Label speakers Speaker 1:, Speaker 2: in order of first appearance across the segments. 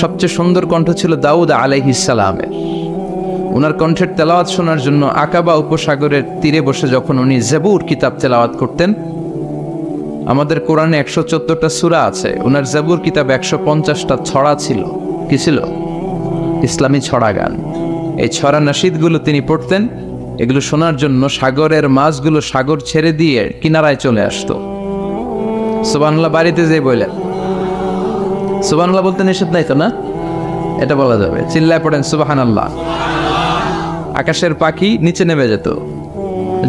Speaker 1: সবচেয়ে সুন্দর কণ্ঠ ছিল দাউদ আলাইহিস সালামের। ওনার কণ্ঠের তেলাওয়াত শোনার জন্য আকাবা উপসাগরের তীরে বসে যখন উনি জবুর কিতাব তেলাওয়াত করতেন, আমাদের কোরআনে 114টা সূরা আছে, ওনার জবুর কিতাব 150টা ছড়া ছিল। কি ছিল? ইসলামী ছড়া গান। এই ছড়া নাশিদগুলো তিনি পড়তেন। এগুলো শোনার জন্য সাগরের মাছগুলো সাগর ছেড়ে দিয়ে কিনারায় চলে আসতো। সুবহানাল্লাহ বাড়িতে যেয়ে বললেন, সুবহানাল্লাহ বলতে নিষেধ নাই তো না? এটা বলা যাবে, চিল্লায় পড়েন সুবহানাল্লাহ। আকাশের পাখি নিচে নেমে যেত,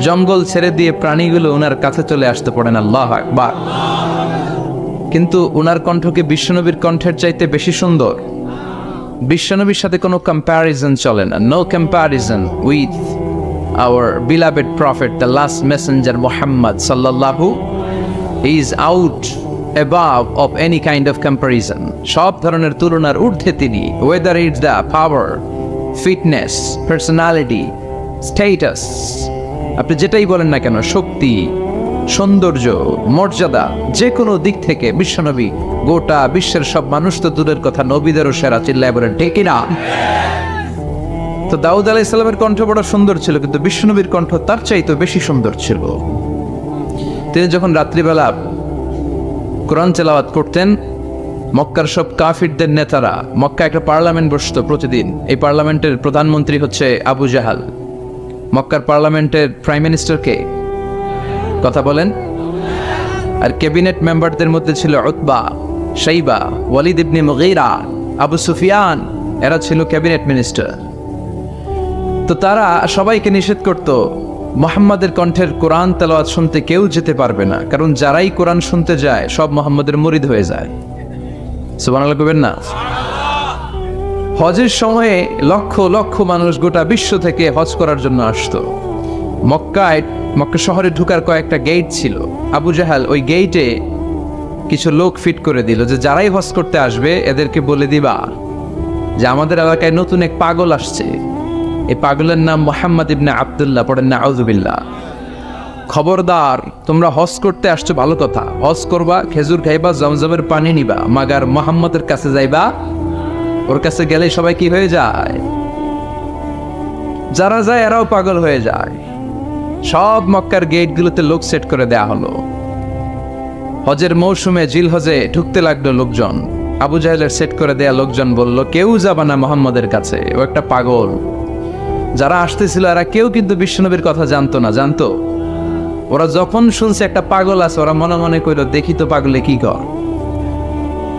Speaker 1: জঙ্গল ছেড়ে দিয়ে প্রাণীগুলো ওনার কাছে চলে আসতে, পড়েন আল্লাহু আকবার। কিন্তু ওনার কণ্ঠকে বিশ্বনবীর কণ্ঠের চাইতে বেশি সুন্দর। বিশ্বনবীর সাথে কোনো কম্প্যারিজন চলে না। No comparison with our beloved prophet, the last messenger Muhammad sallallahu, he is out above of any kind of comparison. সব ধরনের তুলনার ঊর্ধ্বে তিনি, whether it's the power, fitness, personality, status, আপনি যেটাই বলেন না কেন, শক্তি, সৌন্দর্য, মর্যাদা, যে কোনো দিক থেকে বিশ্বনবী গোটা বিশ্বের সব মানুষ তো দূরের কথা, নবীদেরও সেরা। চিল্লায় বলেন ঠিক না? তো দাউদ আলাইহিস সালামের কণ্ঠ বড় সুন্দর ছিল, কিন্তু বিশ্বনবীর কণ্ঠ তার চাইতে বেশি সুন্দর ছিল। তিনি যখন রাত্রিবেলা কোরআন তেলাওয়াত করতেন, মক্কার সব কাফিরদের নেতারা, মক্কা একটা পার্লামেন্ট বসতো প্রতিদিন। এই পার্লামেন্টের প্রধানমন্ত্রী হচ্ছে আবু জাহাল। মক্কার পার্লামেন্টের প্রাইম মিনিস্টার কে? কথা বলেন। আর ক্যাবিনেট মেম্বারদের মধ্যে ছিল উতবা, শাইবা, ওয়ালিদ ইবনে মুগীরা, আবু সুফিয়ান। এরা ছিল ক্যাবিনেট মিনিস্টার। তো তারা সবাইকে নিষেধ করত, মুহাম্মাদের কণ্ঠের কোরআন তেলাওয়াত শুনতে কেউ যেতে পারবে না, কারণ যারাই কোরআন শুনতে যায় সব মুহাম্মাদের মুরিদ হয়ে যায়। সুবহানাল্লাহ কইবেন না? হজের সময়ে লক্ষ লক্ষ মানুষ গোটা বিশ্ব থেকে হজ করার জন্য আসতো। মক্কা শহরে ঢুকার কয়েকটা গেট ছিল। আবু জাহাল ওই গেটে কিছু লোক ফিট করে দিল যে যারাই হজ করতে আসবে এদেরকে বলে দিবা যে আমাদের এলাকায় নতুন এক পাগল আসছে, এই পাগলের নাম মুহাম্মদ ইবনে আব্দুল্লাহ, পড়েন নাউযুবিল্লাহ। খবরদার, তোমরা হজ করতে আসছো ভালো কথা, হজ করবা, খেজুর খাইবা, জমজমের পানি নিবা, মাগার মুহাম্মদের কাছে যাইবা। ওর কাছে গেলে সবাই কি হয়ে যায়? যারা যায় এরাও পাগল হয়ে যায়। সব মক্কার গেটগুলোতে লোক সেট করে দেয়া হলো। হজের মৌসুমে জিল হজে ঢুকতে লাগলো লোকজন। আবু জাহেলের সেট করে দেয়া লোকজন বলল, কেউ যাবা না মুহাম্মদের কাছে, ও একটা পাগল। যারা আসতেছিল এরা কেউ কিন্তু বিশ্বনবীর কথা জানতো না। জানতো? ওরা যখন শুনছে একটা পাগল আছে, ওরা মনে মনে কইল দেখি তো পাগলে কি কর।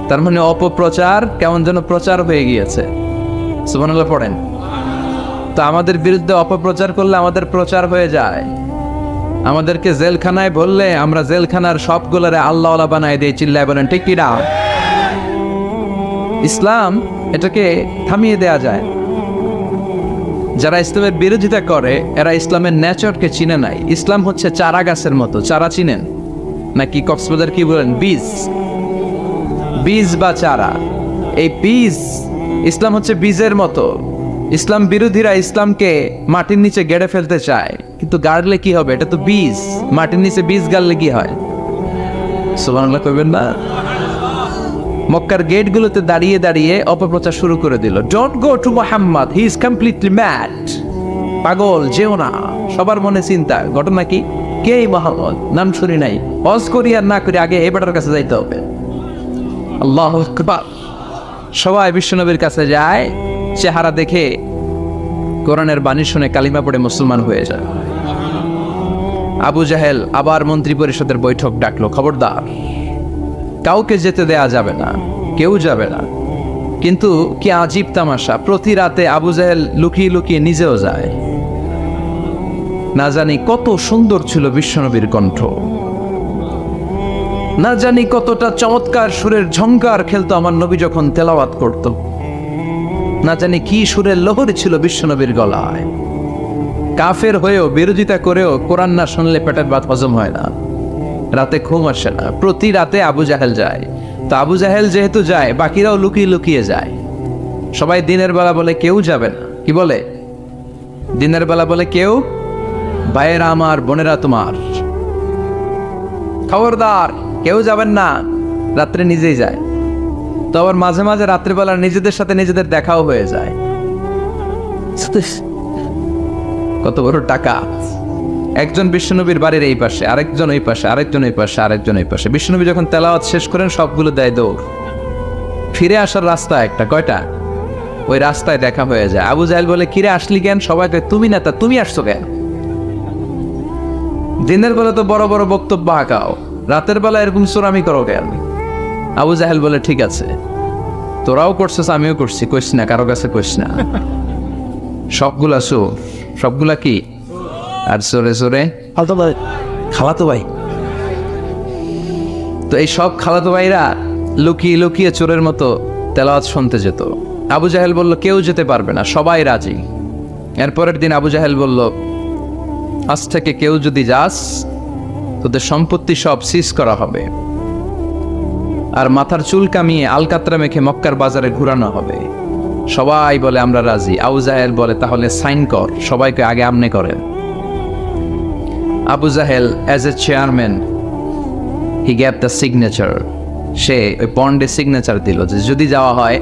Speaker 1: তার মানে অপপ্রচার কেমন যেন প্রচার হয়ে গিয়েছে। সুবহানাল্লাহ পড়েন। তো আমাদের বিরুদ্ধে অপপ্রচার করলে আমাদের প্রচার হয়ে যায়। আমাদেরকে জেলখানায় বললে আমরা জেলখানার সবগুলোরে আল্লাহওয়ালা বানায় দেই। চিল্লায় বলেন ঠিক কি না? ইসলাম এটাকে থামিয়ে দেয়া যায়। যারা ইসলামের বিরোধিতা করে এরা ইসলামের নেচারকে চিনে নাই। ইসলাম হচ্ছে চারা গাছের মতো। চারা চিনেন নাকি? কক্সবাজার কি বলেন? বীজ। বীজ বা চারা, এই বীজ, ইসলাম হচ্ছে বীজের মতো। ইসলাম বিরোধীরা ইসলামকে মাটির নিচে গেড়ে ফেলতে চায়, কিন্তু গাড়লে কি হবে? এটা তো বীজ। মাটির নিচে বীজ গাড়লে কি হয়? সুবহানাল্লাহ কইবেন না? মক্কার গেটগুলোতে দাঁড়িয়ে দাঁড়িয়ে অপপ্রচার শুরু করে দিল। Don't go to Muhammad, he is completely mad. পাগল, যেও না। সবার মনে চিন্তা, ঘটনা কি? কে মুহাম্মদ? নাম শুনি নাই। হজ করি আর না করি, আগে এই বেটার কাছে যাইতে হবে। আল্লাহু আকবার। সবাই বিশ্বনবীর কাছে যায়, চেহারা দেখে কোরআনের বাণী শুনে কালিমা পড়ে মুসলমান হয়ে যায়। আবু জাহেল আবার মন্ত্রী পরিষদের বৈঠক ডাকলো, খবরদার, কাউকে যেতে দেয়া যাবে না, কেউ যাবে না। কিন্তু কি আজীব তামাশা, প্রতি রাতে আবু জাহেল লুকিয়ে লুকিয়ে নিজেও যায়। না জানি কত সুন্দর ছিল বিশ্বনবীর কণ্ঠ, না জানি কতটা চমৎকার সুরের ঝংকার খেলতো আমার নবী যখন তেলাওয়াত করত। না জানি কি সুরের লহরী ছিল বিশ্বনবীর গলায়। কাফের হয়েও, বিরোধিতা করেও কোরআন না শুনলে পেটের ভাত হজম হয় না, রাতে ঘুম আসে না। প্রতি রাতে আবু জাহেল যায়। তো আবু জাহেল যেহেতু যায়, বাকিরাও লুকিয়ে লুকিয়ে যায়। সবাই দিনের বেলা বলে কেউ যাবে না। কি বলে? দিনের বেলা বলে কেউ, ভাইয়েরা আমার, বোনেরা তোমার, খবরদার কেউ যাবেন না। রাত্রে নিজেই যায়। তো আবার মাঝে মাঝে রাত্রিবেলা নিজেদের সাথে নিজেদের দেখাও হয়ে যায়। কত বড় টাকা! একজন বিশ্বনবীর বাড়ির এই পাশে, আরেকজন ওই পাশে, আরেকজন ওই পাশে, আরেকজন ওই পাশে। বিশ্বনবী যখন তেলাওয়াত শেষ করেন সবগুলো দেয় দৌড়। ফিরে আসার রাস্তা একটা, কয়টা? ওই রাস্তায় দেখা হয়ে যায়। আবু জাহেল বলে, কিরে আসলি কেন? সবাই কয়, তুমি না তা তুমি আসছো কেন? দিনের বেলা তো বড় বড় বক্তব্য হাঁকাও, রাতের বেলা এরকম চোরামি করো কেন? আবু জাহেল বলে, ঠিক আছে, তোরাও করছিস আমিও করছি, কইস না, কারো কাছে কইস না। সবগুলা চোর, সবগুলা কি? আর চোরে চোরে খালাতো ভাই। তো এই সব খালাতো ভাইরা লুকিয়ে লুকিয়ে চোরের মতো তেলাওয়াত শুনতে যেত। আবু জাহেল বলল, কেউ যেতে পারবে না, সবাই রাজি। এরপরের দিন আবু জাহেল বলল, আজ থেকে কেউ যদি যাস তোদের সম্পত্তি সব সিজ করা হবে, আর মাথার চুল কামিয়ে আলকাতরা মেখে মক্কার বাজারে ঘুরানো হবে। সবাই বলে আমরা রাজি। আবু জাহেল বলে, তাহলে সাইন কর। সবাইকে আগে আমনে করেন। Abu Jahel as a chairman he gave the signature. সে ওই বন্ডে সিগনেচার দিল যে যদি যাওয়া হয়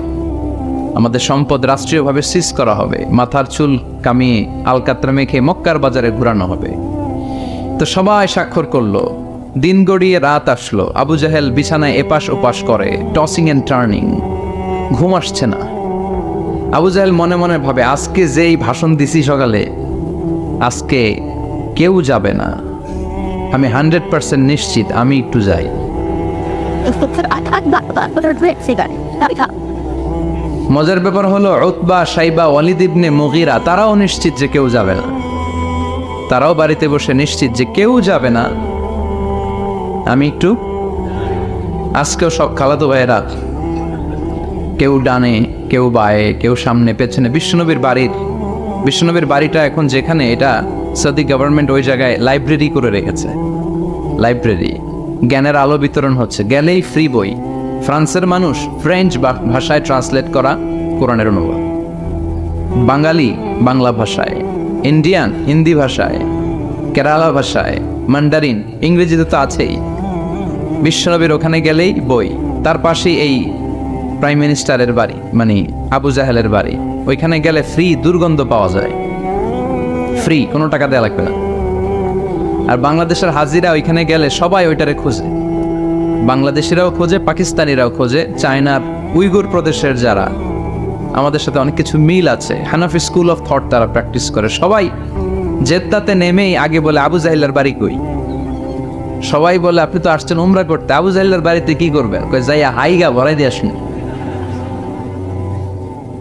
Speaker 1: আমাদের সম্পদ রাষ্ট্রীয়ভাবে সিজ করা হবে, মাথার চুল কামিয়ে আলকাতরা মেখে মক্কার বাজারে ঘুরানো হবে। তো সবাই স্বাক্ষর করলো। দিন গড়িয়ে রাত আসলো। আবু জাহেল বিছানায় এপাশ ওপাশ করে, টসিং এন্ড টার্নিং, ঘুম আসছে না। আবু জাহেল মনে মনে ভাবে, আজকে যেই ভাষণ দিছি সকালে, আজকে কেউ যাবে না, আমি 100% নিশ্চিত আমি একটু যাই। মজার ব্যাপার হলো, উতবা, সাইবা, ওয়ালিদ ইবনে মুগীরা তারাও নিশ্চিত যে কেউ যাবে না। তারাও বাড়িতে বসে নিশ্চিত যে কেউ যাবে না, আমি একটু। আজকেও সব খালাতো ভাইয়েরা, কেউ ডানে, কেউ বায়ে, কেউ সামনে পেছনে। বিশ্বনবীর বাড়িটা এখন যেখানে, এটা সৌদি গভর্নমেন্ট ওই জায়গায় লাইব্রেরি করে রেখেছে। লাইব্রেরি, জ্ঞানের আলো বিতরণ হচ্ছে। গেলেই ফ্রি বই, ফ্রান্সের মানুষ ফ্রেঞ্চ ভাষায় ট্রান্সলেট করা কোরআনের অনুবাদ, বাঙালি বাংলা ভাষায়, ইন্ডিয়ান হিন্দি ভাষায়, কেরালা ভাষায়, মান্ডারিন, ইংরেজিতে তো আছেই। বিশ্বনবীর ওখানে গেলেই বই। তার পাশেই এই প্রাইম মিনিস্টারের বাড়ি, মানে আবু জাহেলের বাড়ি। ওইখানে গেলে ফ্রি দুর্গন্ধ পাওয়া যায়, ফ্রি, কোনো টাকা দেওয়া লাগবে না। আর বাংলাদেশের হাজিরা ওইখানে গেলে সবাই ওইটারে খোঁজে। বাংলাদেশিরাও খোঁজে, পাকিস্তানিরাও খোঁজে, চায়নার উইগুর প্রদেশের যারা, আমাদের সাথে অনেক কিছু মিল আছে। হানাফি স্কুল অফ থট তারা প্র্যাকটিস করে। সবাই জেদ্দাতে নেমেই আগে বলে, আবু জাহেলের বাড়ি কই? সবাই বলে, আপনি তো আসছেন উমরা করতে, আবু জাহেলের বাড়িতে কি করবেন? কই, যাইয়া হাইগা ভরাই দিয়ে আসুন।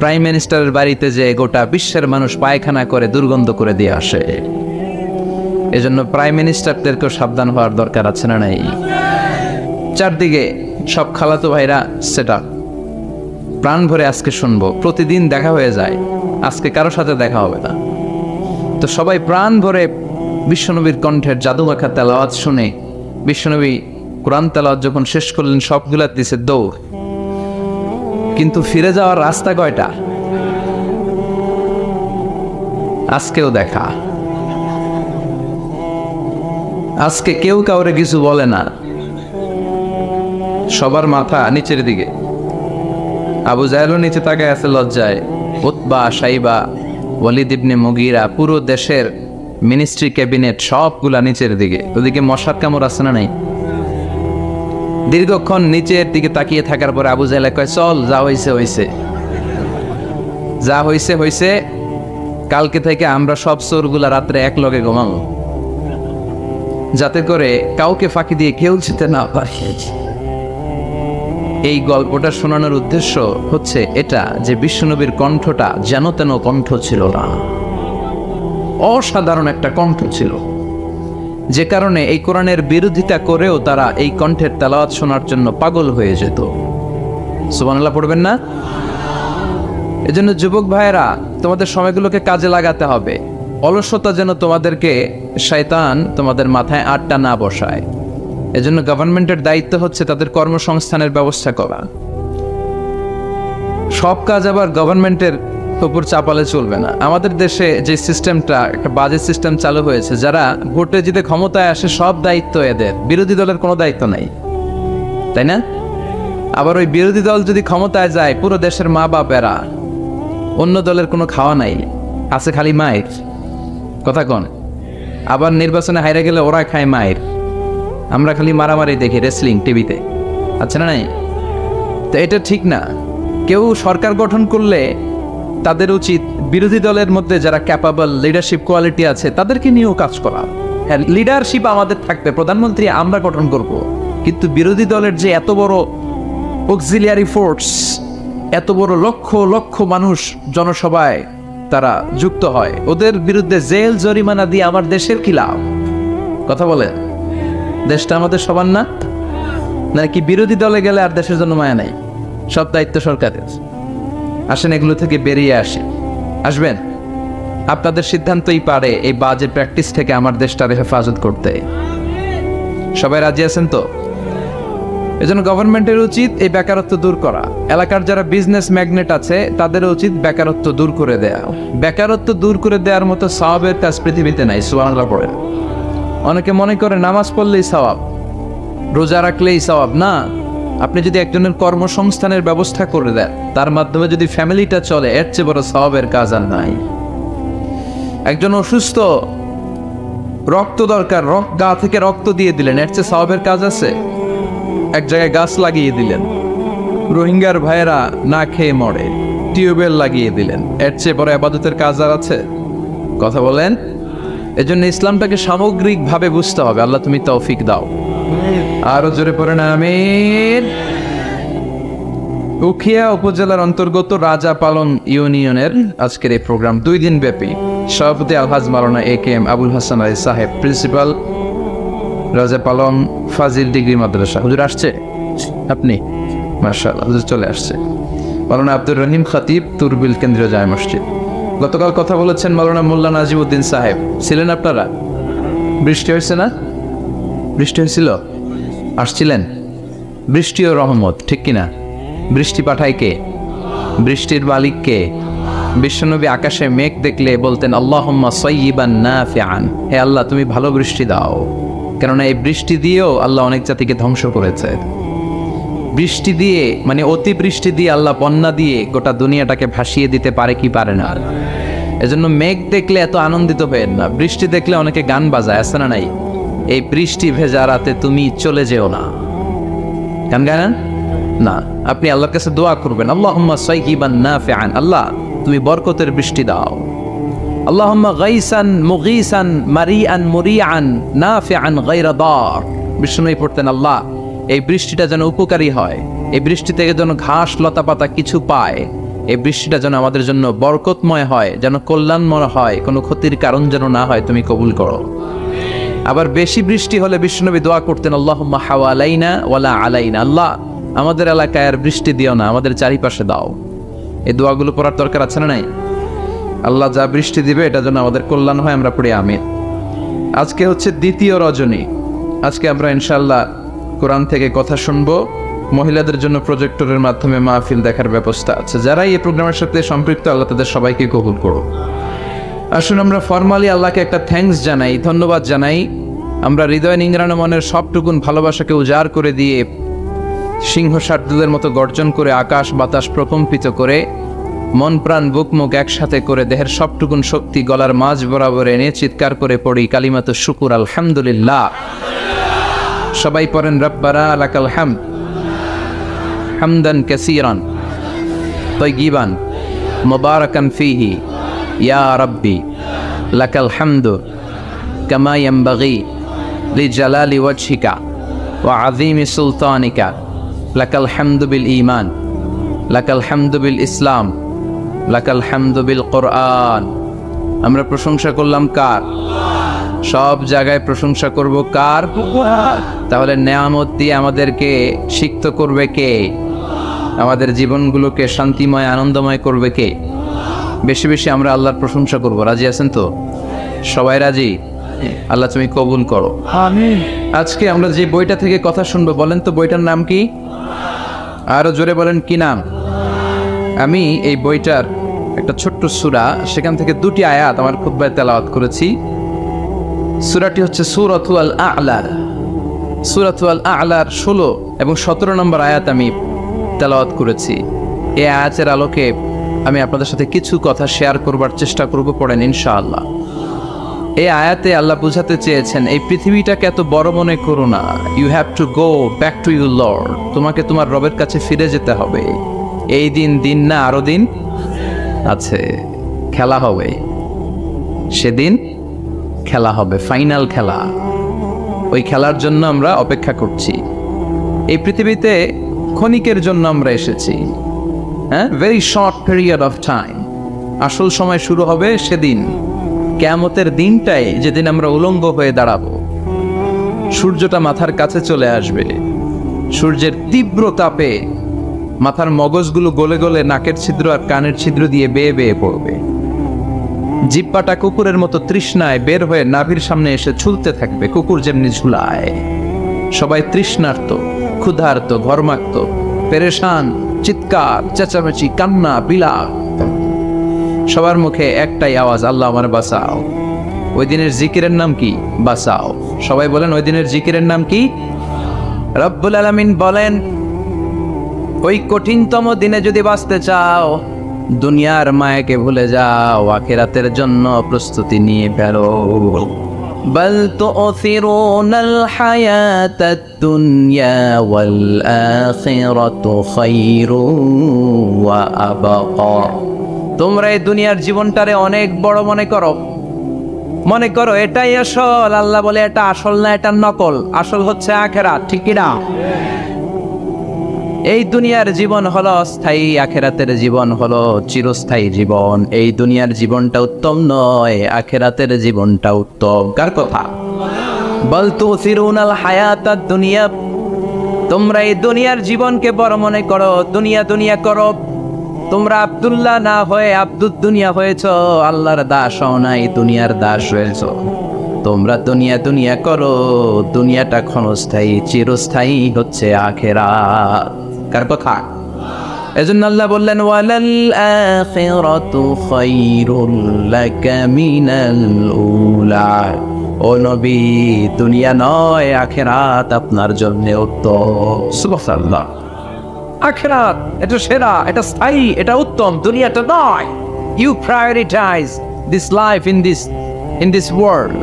Speaker 1: প্রাইম মিনিস্টারের বাড়িতে যে গোটা বিশ্বের মানুষ পায়খানা করে দুর্গন্ধ করে দিয়ে আসে। এজন্য প্রাইম মিনিস্টারদেরকেও সাবধান হওয়ার দরকার আছে না নাই? চারদিকে সব খালাতো ভাইরা সেট আপ, প্রাণ ভরে আজকে শুনবো। প্রতিদিন দেখা হয়ে যায়, আজকে কারো সাথে দেখা হবে না। তো সবাই প্রাণ ভরে বিশ্বনবীর কণ্ঠের জাদুমাখা তেলাওয়াত শুনে, বিশ্বনবী কোরআন তেলাওয়াত যখন শেষ করলেন সবগুলা দিছে দৌড়। কিন্তু ফিরে যাওয়ার রাস্তা কয়টা? আজকেও দেখা। আজকে কেউ কাউরে কিছু বলে না, সবার মাথা নিচের দিকে। আবু জাহেলও নিচে তাকায় আছে লজ্জায়। উতবা, সাইবা, ওয়ালিদ ইবনে মুগীরা, পুরো দেশের মিনিস্ট্রি ক্যাবিনেট সবগুলা নিচের দিকে। ওদিকে মশার কামড় আছে না নাই? দীর্ঘক্ষণ নিচের দিকে তাকিয়ে থাকার পরে আবু জাহেল কয়, চল, যা হইছে হইছে, যা হইছে হইছে। কালকে থেকে আমরা সব চোরগুলা রাত্রে এক লগে ঘুমাবো, যাতে করে কাউকে ফাঁকি দিয়ে কেউ যেতে না পারে। এই গল্পটা শোনানোর উদ্দেশ্য হচ্ছে এটা যে বিশ্বনবীর কণ্ঠটা যেন তেন কণ্ঠ ছিল না, অসাধারণ একটা কণ্ঠ ছিল, যে কারণে এই কোরআনের বিরোধিতা করেও তারা এই কণ্ঠের তেলাওয়াত শোনার জন্য পাগল হয়ে যেত। সুবহানাল্লাহ পড়বেন না? এজন্য যুবক ভাইয়েরা, তোমাদের সময়গুলোকে কাজে লাগাতে হবে। অলসতা যেন তোমাদেরকে শয়তান তোমাদের মাথায় আটটা না বসায়। এজন্য গভর্নমেন্টের দায়িত্ব হচ্ছে তাদের কর্মসংস্থানের ব্যবস্থা করা। সব কাজ আবার গভর্নমেন্টের উপর চাপালে চলবে না। আমাদের দেশে যে সিস্টেমটা, একটা বাজে সিস্টেম চালু হয়েছে, যারা ভোটে জিতে ক্ষমতায় আসে সব দায়িত্ব এদের, বিরোধী দলের কোনো দায়িত্ব নাই, তাই না? আবার ওই বিরোধী দল যদি ক্ষমতায় যায়, পুরো দেশের মা বাপেরা, অন্য দলের কোনো খাওয়া নাই, আছে খালি মায়ের কথা কন। আবার নির্বাচনে হাইরে গেলে ওরা খায় মায়ের, আমরা খালি মারামারি দেখি রেসলিং টিভিতে, আচ্ছা না নাই? তো এটা ঠিক না। কেউ সরকার গঠন করলে তাদের উচিত বিরোধী দলের মধ্যে যারা ক্যাপাবল, লিডারশিপ কোয়ালিটি আছে তাদেরকে নিয়েও কাজ করা। হ্যাঁ, লিডারশিপ আমাদের থাকবে, প্রধানমন্ত্রী আমরা গঠন করব, কিন্তু বিরোধী দলের যে এত বড় অক্সিলিয়ারি ফোর্স, এত বড় লক্ষ লক্ষ মানুষ জনসভায় তারা যুক্ত হয়, ওদের বিরুদ্ধে জেল জরিমানা দিয়ে আমার দেশের কি লাভ? কথা বলে, দেশটা আমাদের সবার না? নাকি বিরোধী দলে গেলে আর দেশের জন্য মায়া নাই, সব দায়িত্ব সরকারের? আসেন এগুলো থেকে বেরিয়ে আসবেন। আপনাদের সিদ্ধান্তই পারে এই বাজে প্র্যাকটিস থেকে আমার দেশটার হেফাজত করতে। সবাই রাজি আছেন তো? এজন্য গভর্নমেন্টের উচিত এই বেকারত্ব দূর করা। এলাকার যারা বিজনেস ম্যাগনেট আছে তাদের উচিত বেকারত্ব দূর করে দেয়া। বেকারত্ব দূর করে দেওয়ার মতো সওয়াবের কাজ পৃথিবীতে নাই। সুবহানাল্লাহ পড়ে। অনেকে মনে করে নামাজ পড়লেই সওয়াব, রোজা রাখলেই সওয়াব। না, আপনি যদি একজনের কর্মসংস্থানের ব্যবস্থা করে দেন, তার মাধ্যমে যদি ফ্যামিলিটা চলে, এর চেয়ে বড় সওয়াবের কাজ আর নাই। একজন অসুস্থ, রক্ত দরকার, গা থেকে রক্ত দিয়ে দিলেন, এর চেয়ে সওয়াবের কাজ আছে? এক জায়গায় গাছ লাগিয়ে দিলেন, রোহিঙ্গার ভাইয়েরা না খেয়ে মরে, টিউবওয়েল লাগিয়ে দিলেন, এর চেয়ে বড় ইবাদতের কাজ আর আছে? কথা বলেন। এজন্য ইসলামটাকে সামগ্রিকভাবে বুঝতে হবে। আল্লাহ তুমি তৌফিক দাও। আরো জোরে পড়েন আমিন। উখিয়া উপজেলার অন্তর্গত রাজাপালন ইউনিয়নের আজকের এই প্রোগ্রাম 2 দিন ব্যাপী। সভাপতি আলহাজ মাওলানা AKM আবুল হাসান আলী সাহেব, প্রিন্সিপাল, রাজাপালন ফাজিল ডিগ্রি মাদ্রাসা। হুজুর আসছে? আপনি? মাশাআল্লাহ, হুজুর চলে আসছে। মাওলানা আব্দুর রহিম খতিব, তুরবিল কেন্দ্রীয় জামে মসজিদ। গতকাল কথা বলেছেন মাওলানা মোল্লা নাজিমউদ্দিন সাহেব। ছিলেন আপনারা? বৃষ্টি হয়েছে না? বৃষ্টি হয়েছিল? আসছিলেন? বৃষ্টি ও রহমত, ঠিক কিনা? বৃষ্টি পাঠায় কে? বৃষ্টির মালিক কে? বিশ্বনবী আকাশে মেঘ দেখলে বলতেন আল্লাহুম্মা সাইয়্যিবান নাফিআন, হে আল্লাহ তুমি ভালো বৃষ্টি দাও। কেননা এই বৃষ্টি দিয়েও আল্লাহ অনেক জাতিকে ধ্বংস করেছে। বৃষ্টি দিয়ে মানে অতি বৃষ্টি দিয়ে আল্লাহ বন্যা দিয়ে গোটা দুনিয়াটাকে ভাসিয়ে দিতে পারে কি পারে না? এজন্য মেঘ দেখলে এত আনন্দিত হবেন না। বৃষ্টি দেখলে অনেকে গান বাজায়, আছে না নাই? এই বৃষ্টি ভেজা রাতে তুমি চলে যেও না, গান গান না। আপনি আল্লাহর কাছে দোয়া করবেন আল্লাহুম্মা সাইয়্যিবান নাফিআন, আল্লাহ তুমি বরকতের বৃষ্টি দাও। আল্লাহুম্মা গাইসান মুগীসান মারিআন মুরিআন নাফিআন গায়রা দার। বিষ্ণুই পড়তেন আল্লাহ এই বৃষ্টিটা যেন উপকারী হয়, এই বৃষ্টি থেকে যেন ঘাস লতা পাতা কিছু পায়, এই বৃষ্টিটা যেন আমাদের জন্য বরকতময় হয়, যেন কল্যাণময় হয়, কোনো ক্ষতির কারণ যেন না হয়, তুমি কবুল করো। আবার বেশি বৃষ্টি হলে বিষ্ণুনবী দোয়া করতেন আল্লাহুম্মা হাওয়ালাইনা ওয়ালা আলাইনা, আল্লাহ আমাদের এলাকায় আর বৃষ্টি দিও না, আমাদের চারিপাশে দাও। এই দোয়াগুলো পড়ার দরকার আছে না নাই? আল্লাহ যা বৃষ্টি দিবে এটা যেন আমাদের কল্যাণ হয়, আমরা পড়ি আমিন। আজকে হচ্ছে দ্বিতীয় রজনী। আজকে আমরা ইনশাআল্লাহ কোরআন থেকে কথা শুনবো। মহিলাদের জন্য প্রজেক্টরের মাধ্যমে মাহফিল দেখার ব্যবস্থা আছে। যারাই এই প্রোগ্রামের সাথে সম্পৃক্ত, আল্লাহ তাদের সবাইকে কবুল করো। আসুন আমরা ফরমালি আল্লাহকে একটা থ্যাঙ্কস জানাই, ধন্যবাদ জানাই। আমরা হৃদয় নিংড়ানো মনের সবটুকুন ভালোবাসাকে উজাড় করে দিয়ে, সিংহ শার্দুলের মতো গর্জন করে, আকাশ বাতাস প্রকম্পিত করে, মন প্রাণ বুক মুখ একসাথে করে, দেহের সবটুকুন শক্তি গলার মাঝ বরাবর এনে চিৎকার করে পড়ি কালিমাতু শুকুর আলহামদুলিল্লাহ। সবাই পড়েন রব্বানা লাকাল হামদ হামদান কাসীরান তাইয়িবান মুবারাকান ফীহি ইয়া রাব্বি লাকাল হামদু কামা ইয়ানবাগি লিজালালি ওয়াজহিকা ওয়া আযীমি সুলতানিকা লাকাল হামদু বিল ঈমান লাকাল হামদু বিল ইসলাম লাকাল হামদু বিল কোরআন। আমরা প্রশংসা করলাম কার? সব জায়গায় প্রশংসা করব কার? তাহলে নেয়ামত দিয়ে আমাদেরকে সিক্ত করবে কে? আমাদের জীবনগুলোকে শান্তিময় আনন্দময় করবে কে? বেশি বেশি আমরা আল্লাহর প্রশংসা করব। রাজি আছেন তো? সবাই রাজি? আল্লাহ তুমি কবুল করো, আমিন। আজকে আমরা যে বইটা থেকে কথা শুনবো, বলেন তো বইটার নাম কি? আরো জোরে বলেন, কি নাম? আমি এই বইটার একটা ছোট্ট সূরা, সেখান থেকে 2টি আয়াত আমার খুতবায় তেলাওয়াত করেছি। সূরাটি হচ্ছে সূরাতুল আ'লা। সূরাতুল আ'লার 16 এবং 17 নম্বর আয়াত আমি তেলাওয়াত করেছি, এই আয়াতের আলোকে আমি আপনাদের সাথে কিছু কথা শেয়ার করবার চেষ্টা করব, পড়েন ইনশাআল্লাহ। এই আয়াতে আল্লাহ বুঝাতে চেয়েছেন, এই পৃথিবীটাকে এত বড় মনে করো না। You have to go back to your lord. তোমাকে তোমার রবের কাছে ফিরে যেতে হবে। এই দিন না, আরো দিন আছে, খেলা হবে, সেদিন খেলা হবে, ফাইনাল খেলা। ওই খেলার জন্য আমরা অপেক্ষা করছি। এই পৃথিবীতে ক্ষণিকের জন্য আমরা এসেছি, হ্যাঁ, very short period of time. আসল সময় শুরু হবে সেদিন, কিয়ামতের দিনটাই, যেদিন আমরা উলঙ্গ হয়ে দাঁড়াবো। সূর্যটা মাথার কাছে চলে আসবে, সূর্যের তীব্র তাপে মাথার মগজগুলো গলে গলে নাকের ছিদ্র আর কানের ছিদ্র দিয়ে বেয়ে বেয়ে পড়বে। জিহ্বাটা কুকুরের মতো তৃষ্ণায় বের হয়ে নাভির সামনে এসে ঝুলতে থাকবে, কুকুর যেমনি ঝুলায়। সবাই তৃষ্ণার্ত, ক্ষুধার্ত, ঘর্মাক্ত, পেরেশান, চিৎকার, চেঁচামেচি, কান্না, বিলাপ। সবার মুখে একটাই আওয়াজ, আল্লাহ আমার বাঁচাও। ওই দিনের জিকিরের নাম কি? বাঁচাও। সবাই বলেন, ওই দিনের জিকিরের নাম কি? রব্বুল আলামিন বলেন, ওই কঠিনতম দিনে যদি বাঁচতে চাও, দুনিয়ার মায়াকে ভুলে যাও, আখিরাতের জন্য প্রস্তুতি নিয়ে বেরো। বল তুসিরুনাল হায়াতাদ দুনিয়া ওয়াল আখিরাতু খায়রুন ওয়া আবকা। তোমরা এই দুনিয়ার জীবনটারে অনেক বড় মনে করো এটাই আসল। আল্লাহ বলে এটা আসল না, এটা নকল। আসল হচ্ছে আখিরাত, ঠিক কি না? এই দুনিয়ার জীবন হলো অস্থায়ী, আখিরাতের জীবন হলো চিরস্থায়ী জীবন। এই দুনিয়ার জীবনটা উত্তম নয়, আখিরাতের জীবনটা উত্তম। কার কথা? বল তুসিরুনাল হায়াতাদ দুনিয়া। তোমরা এই দুনিয়ার জীবনকে বড় মনে করো, দুনিয়া করো। তোমরা আব্দুল্লাহ না হয়ে আব্দুদ দুনিয়া হয়েছ, আল্লাহর দাস হও নাই, দুনিয়ার দাস হয়েছ। তোমরা দুনিয়া করো, দুনিয়াটা ক্ষণস্থায়ী, চিরস্থায়ী হচ্ছে আখিরাত। কার কথা? এজন্য আল্লাহ বললেন, ওয়ালাল আখিরাতু খায়রুল লাকা মিনাল উলা। ও নবী, দুনিয়া নয়, আখিরাত আপনার জন্য উত্তম। সুবহানাল্লাহ। আখিরাত এটা সেরা, এটা স্থায়ী, এটা উত্তম, দুনিয়াটা নয়। You prioritise this life in this world,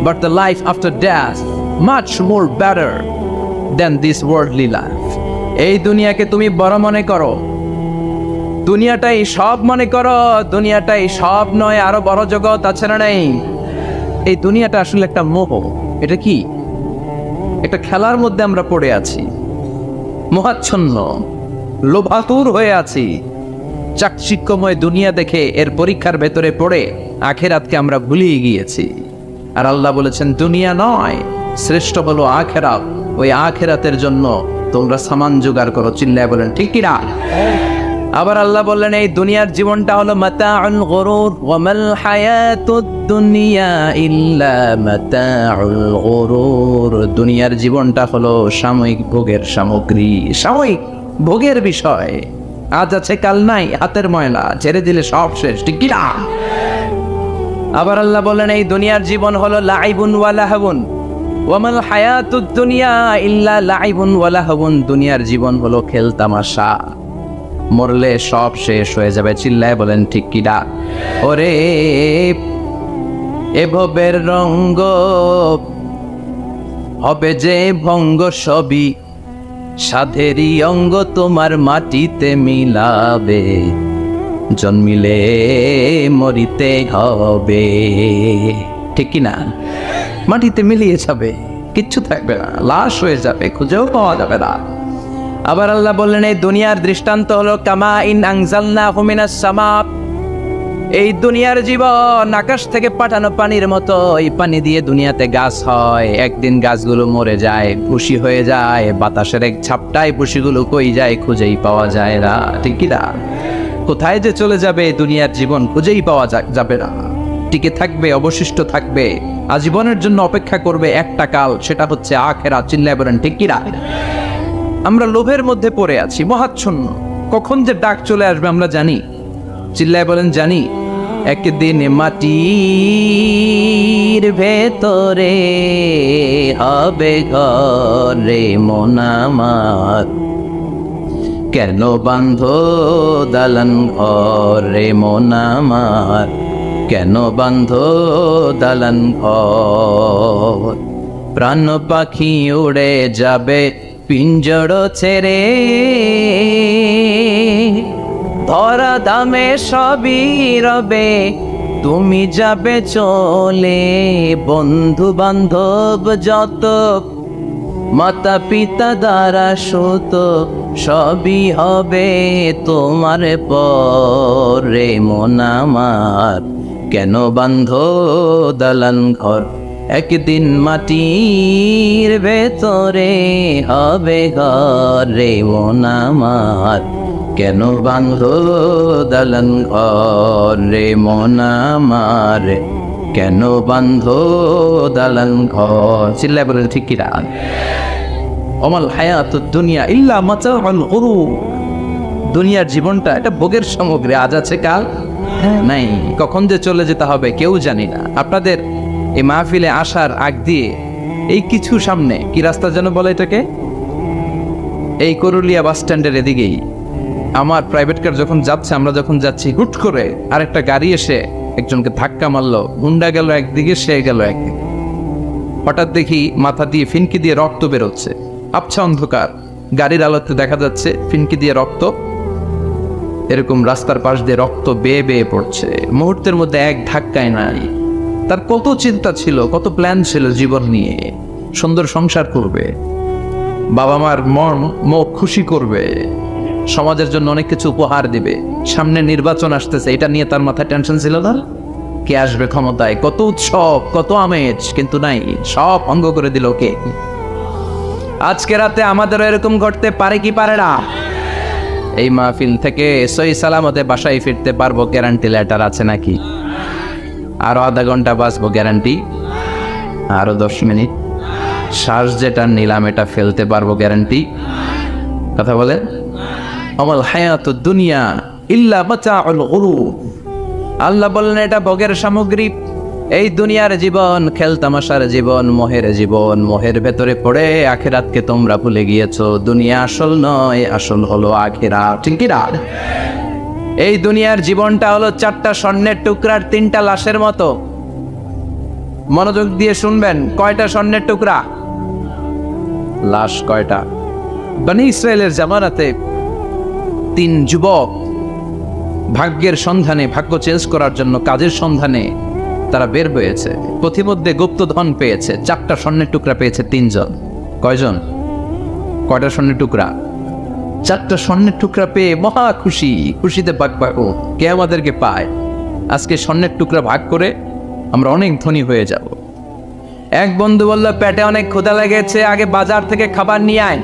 Speaker 1: but the life after death much more better than this worldly life. এই দুনিয়াকে তুমি বড় মনে করো, দুনিয়াটাই সব মনে করো। দুনিয়াটাই সব নয়, আরো বড় জগৎ আছে না নেই? এই দুনিয়াটা আসলে একটা মোহ। এটা কি? একটা খেলার মধ্যে আমরা পড়ে আছি, মোহাচ্ছন্ন, লোভাতুর হয়ে আছি। চাকচিক্যময় দুনিয়া দেখে এর পরীক্ষার ভেতরে পড়ে আখিরাতকে আমরা ভুলিয়ে গিয়েছি। আর আল্লাহ বলেছেন, দুনিয়া নয়, শ্রেষ্ঠ হলো আখিরাত। ওই আখিরাতের জন্য তোমরা সামান জোগাড় করো। চিল্লায় বলেন, ঠিক কি না? আবার আল্লাহ বললেন, এই দুনিয়ার জীবনটা হলো মাতাউল গুরুর, ওয়া মাল হায়াতুদ দুনিয়া ইল্লা মাতাউল গুরুর। দুনিয়ার জীবনটা হলো সাময়িক ভোগের সামগ্রী, সাময়িক ভোগের বিষয়। আজ আছে কাল নাই, হাতের ময়লা, ছেড়ে দিলে সব শেষ, ঠিক কি না? আবার আল্লাহ বললেন, এই দুনিয়ার জীবন হলো লাইবুন ওয়া লাহবুন, ওয়া মাল হায়াতুদ দুনিয়া ইল্লা লাইবুন ওয়া লাহবুন। দুনিয়ার জীবন হলো খেল তামাশা, মরলে সব শেষ হয়ে যাবে। চিল্লায় বলেন, ঠিক কি না? ওরে এভবের রঙ্গ হবে যে ভঙ্গ, সবই সাধেরই অঙ্গ তোমার মাটিতে মিলাবে, জন্মিলে মরিতে হবে, ঠিক কি না? মাটিতে মিলিয়ে যাবে, কিচ্ছু থাকবে না, লাশ হয়ে যাবে, খুঁজেও পাওয়া যাবে না। আবার আল্লাহ বললেন, এই দুনিয়ার দৃষ্টান্ত হলো কামা ইন আনজালনাহু মিনাস সামা। এই দুনিয়ার জীবন আকাশ থেকে পাঠানো পানির মতো। এই পানি দিয়ে দুনিয়াতে গাছ হয়, একদিন গাছগুলো মরে যায়, ভুসি হয়ে যায়। বাতাসের এক ঝাপটায় ভুসিগুলো কই যায়, খুঁজেই পাওয়া যায় না, ঠিক কি না? কোথায় যে চলে যাবে দুনিয়ার জীবন, খুঁজেই পাওয়া যাবে না। টিকে থাকবে, অবশিষ্ট থাকবে, আজীবনের জন্য অপেক্ষা করবে একটা কাল, সেটা হচ্ছে আখিরাত। চিল্লায় বলেন, ঠিক কি না? আমরা লোভের মধ্যে পড়ে আছি, মহাচ্ছন্ন। কখন যে ডাক চলে আসবে আমরা জানি। চিল্লায় বলেন, জানি। একদিন মাটির ভেতরে হবে ঘরে মন আমার, কেন বাঁধো দালান ঘর রে মন আমার, কেন বাঁধো দালান ঘর। প্রাণ পাখি উড়ে যাবে পিঞ্জড় ছেড়ে, ধরা দামে সবই রবে তুমি যাবে চলে। বন্ধু বান্ধব যত, মাতা পিতা দ্বারা সুত, সবই হবে তোমার পরে মন আমার, কেন বাঁধো দালান ঘর। একদিন মাটির ভেতরে হবে ঘর রে মন আমার, কেন বাঁধো দালান ঘর রে মন আমার, কেন বাঁধো দালান ঘর। চিল্লায় বলেন ঠিক কিনা? অমাল হায়াতুদ দুনিয়া ইল্লা মাতাউল গুরুর। দুনিয়ার জীবনটা এটা ভোগের সামগ্রী, আজ আছে কাল নাই, কখন যে চলে যেতে হবে কেউ জানি না। আপনাদের এই মাহফিলে আসার আগ দিয়ে এই কিছু সামনে কি রাস্তা যেন বলে এটাকে, এই করুলিয়া বাস স্ট্যান্ডের এদিকেই আমার প্রাইভেট কার যখন যাচ্ছে, আমরা যখন যাচ্ছি, হুট করে আরেকটা গাড়ি এসে একজনকে ধাক্কা মারলো, হুন্ডা গেল একদিকে, সে গেল একদিকে। হঠাৎ দেখি মাথা দিয়ে ফিনকি দিয়ে রক্ত বেরোচ্ছে, আবছা অন্ধকার, গাড়ির আলোতে দেখা যাচ্ছে ফিনকি দিয়ে রক্ত, এরকম রাস্তার পাশ দিয়ে রক্ত বেয়ে বেয়ে পড়ছে। মুহূর্তের মধ্যে এক ধাক্কায় নাই। তার কত চিন্তা ছিল, কত প্ল্যান ছিল জীবন নিয়ে, সুন্দর সংসার করবে, বাবা মার মুখ খুশি করবে, সমাজের জন্য অনেক কিছু উপহার দিবে, সামনে নির্বাচন আসতেছে, এটা নিয়ে তার মাথায় টেনশন ছিল না। কে আসবে ক্ষমতায়, কত উৎসব, কত আমেজ, কিন্তু নাই, সব অঙ্গ করে দিল কে? আজকে রাতে আমাদেরও এরকম ঘটতে পারে কি পারে না? এই মাহফিল থেকে সহি সালামতে বাসায় ফিরতে পারবো গ্যারান্টি লেটার আছে নাকি? আরো আধা ঘন্টা বাঁচবো গ্যারান্টি, আরো 10 মিনিট শ্বাস যেটা নিলাম এটা ফেলতে পারবো গ্যারান্টি। কথা বলে অমাল হায়াতুদ দুনিয়া ইল্লা মাতাউল গুরুর। আল্লাহ বললেন এটা ভোগের সামগ্রী। এই দুনিয়ার জীবন খেলতামাশার জীবন, মোহের জীবন, মোহের ভেতরে পড়ে আখিরাতকে তোমরা ভুলে গিয়েছো। দুনিয়া আসল নয়, আসল হলো আখিরাত, ঠিক কি না? এই দুনিয়ার জীবনটা হলো 4টা স্বর্ণের টুকরার 3টা লাশের মতো। মনোযোগ দিয়ে শুনবেন, কয়টা স্বর্ণের টুকরা? লাশ কয়টা? বনি ইসরায়েলের জামানাতে 3 যুবক ভাগ্যের সন্ধানে, ভাগ্য চেঞ্জ করার জন্য কাজের সন্ধানে তারা বের হয়েছে। পথিমধ্যে গুপ্তধন পেয়েছে, 4টা স্বর্ণের টুকরা পেয়েছে 3 জন। কয়জন? কয়টা স্বর্ণের টুকরা? 4টা স্বর্ণের টুকরা পেয়ে মহা খুশি, খুশিতে বাকবাকু। কে আমাদেরকে পায়? আজকে স্বর্ণের টুকরা ভাগ করে আমরা অনেক ধনী হয়ে যাব। এক বন্ধু বলল, পেটে অনেক ক্ষুধা লেগেছে, আগে বাজার থেকে খাবার নিয়ে আয়,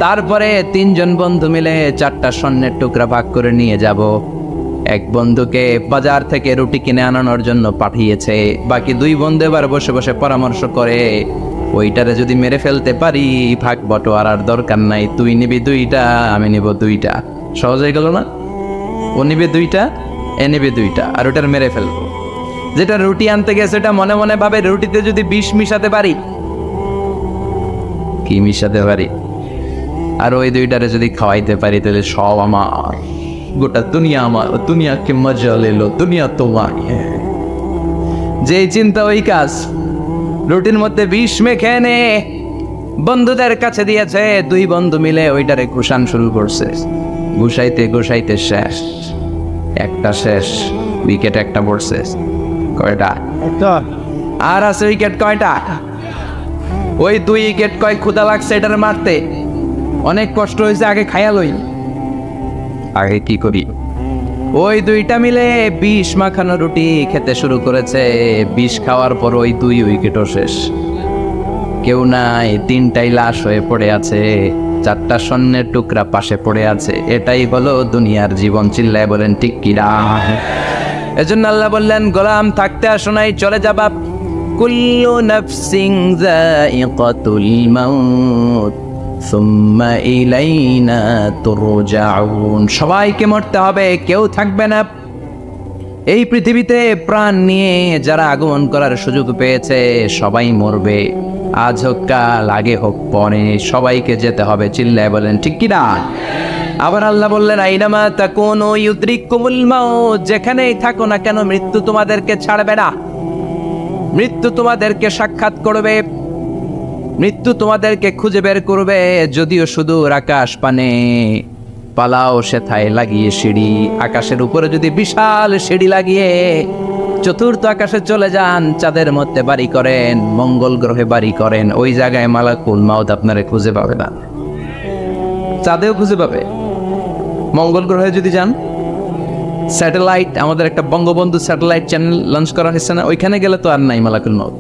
Speaker 1: তারপরে 3 জন বন্ধু মিলে 4টা স্বর্ণের টুকরা ভাগ করে নিয়ে যাব। এক বন্ধুকে বাজার থেকে রুটি কিনে আনানোর জন্য পাঠিয়েছে, বাকি 2 বন্ধু এবার বসে বসে পরামর্শ করে, ওইটারে যদি মেরে ফেলতে পারি ভাগ বটোয়ারার দরকার নাই, তুই নিবি 2টা, আমি নিব 2টা। সহজ হয়ে গেল না? ও নিবে 2টা, এ নিবে 2টা, আর ওটার মেরে ফেলবো। যেটা রুটি আনতে গেছে ওটা মনে মনে ভাবে, রুটিতে যদি বিষ মিশাতে পারি। কি মিশাতে পারি? আর ওই 2টারে যদি খাওয়াইতে পারি তাহলে সব আমার, গোটা দুনিয়া আমার, দুনিয়াকে মজা লেলো, দুনিয়া তোমার। যেই চিন্তা ওই কাজ। রুটির মধ্যে বিষ মেখে এনে বন্ধুদের কাছে দিয়েছে। 2 বন্ধু মিলে ওইটারে ঘুষান শুরু করছে। ঘুষাইতে ঘুষাইতে শেষ, একটা শেষ, উইকেট একটা পড়ছে। কয়টা? আর আছে উইকেট কয়টা? ওই 2 উইকেট। কয় ক্ষুধা লাগছে এটারে মারতে, অনেক কষ্ট হয়েছে, আগে খাইয়া লই। আগে কি করি? ওই 2টা মিলে বিষ মাখানো রুটি খেতে শুরু করেছে। বিষ খাওয়ার পর ওই 2 উইকেটও শেষ, কেউ নাই, 3টাই লাশ হয়ে পড়ে আছে, 4টা স্বর্ণের টুকরা পাশে পড়ে আছে। এটাই হলো দুনিয়ার জীবন। চিল্লায় বলেন ঠিক কিনা? এজন্য আল্লাহ বললেন, গোলাম থাকতে আসো নাই, চলে যাবা। কুল্লু নাফসিন যায়িকাতুল মাউত সুম্মা ইলাইনা তুরজাউন। সবাইকে মরতে হবে, কেউ থাকবে না। এই পৃথিবীতে প্রাণ নিয়ে যারা আগমন করার সুযোগ পেয়েছে সবাই মরবে, আজ হোক কাল, আগে হোক পরে, সবাইকে যেতে হবে। চিল্লায় বলেন ঠিক কি না? আবার আল্লাহ বললেন আইনামা তাকুনু ইউদরিকুমুল মাউত, যেখানেই থাকো না কেন মৃত্যু তোমাদেরকে ছাড়বে না। মৃত্যু তোমাদেরকে সাক্ষাৎ করবে, মৃত্যু তোমাদেরকে খুঁজে বের করবে। যদিও সুদূর আকাশ পানে, পালাও সেথায় লাগিয়ে সিঁড়ি। আকাশের উপরে যদি বিশাল সিঁড়ি লাগিয়ে চতুর্থ আকাশে চলে যান, চাঁদের মধ্যে বাড়ি করেন, মঙ্গল গ্রহে বাড়ি করেন, ওই জায়গায় মালাকুল মাউত আপনারে খুঁজে পাবে না। চাঁদেও খুঁজে পাবে, মঙ্গল গ্রহে যদি যান, স্যাটেলাইট, আমাদের একটা বঙ্গবন্ধু স্যাটেলাইট চ্যানেল লঞ্চ করা হয়েছে না, ওইখানে গেলে তো আর নাই মালাকুল মাউত।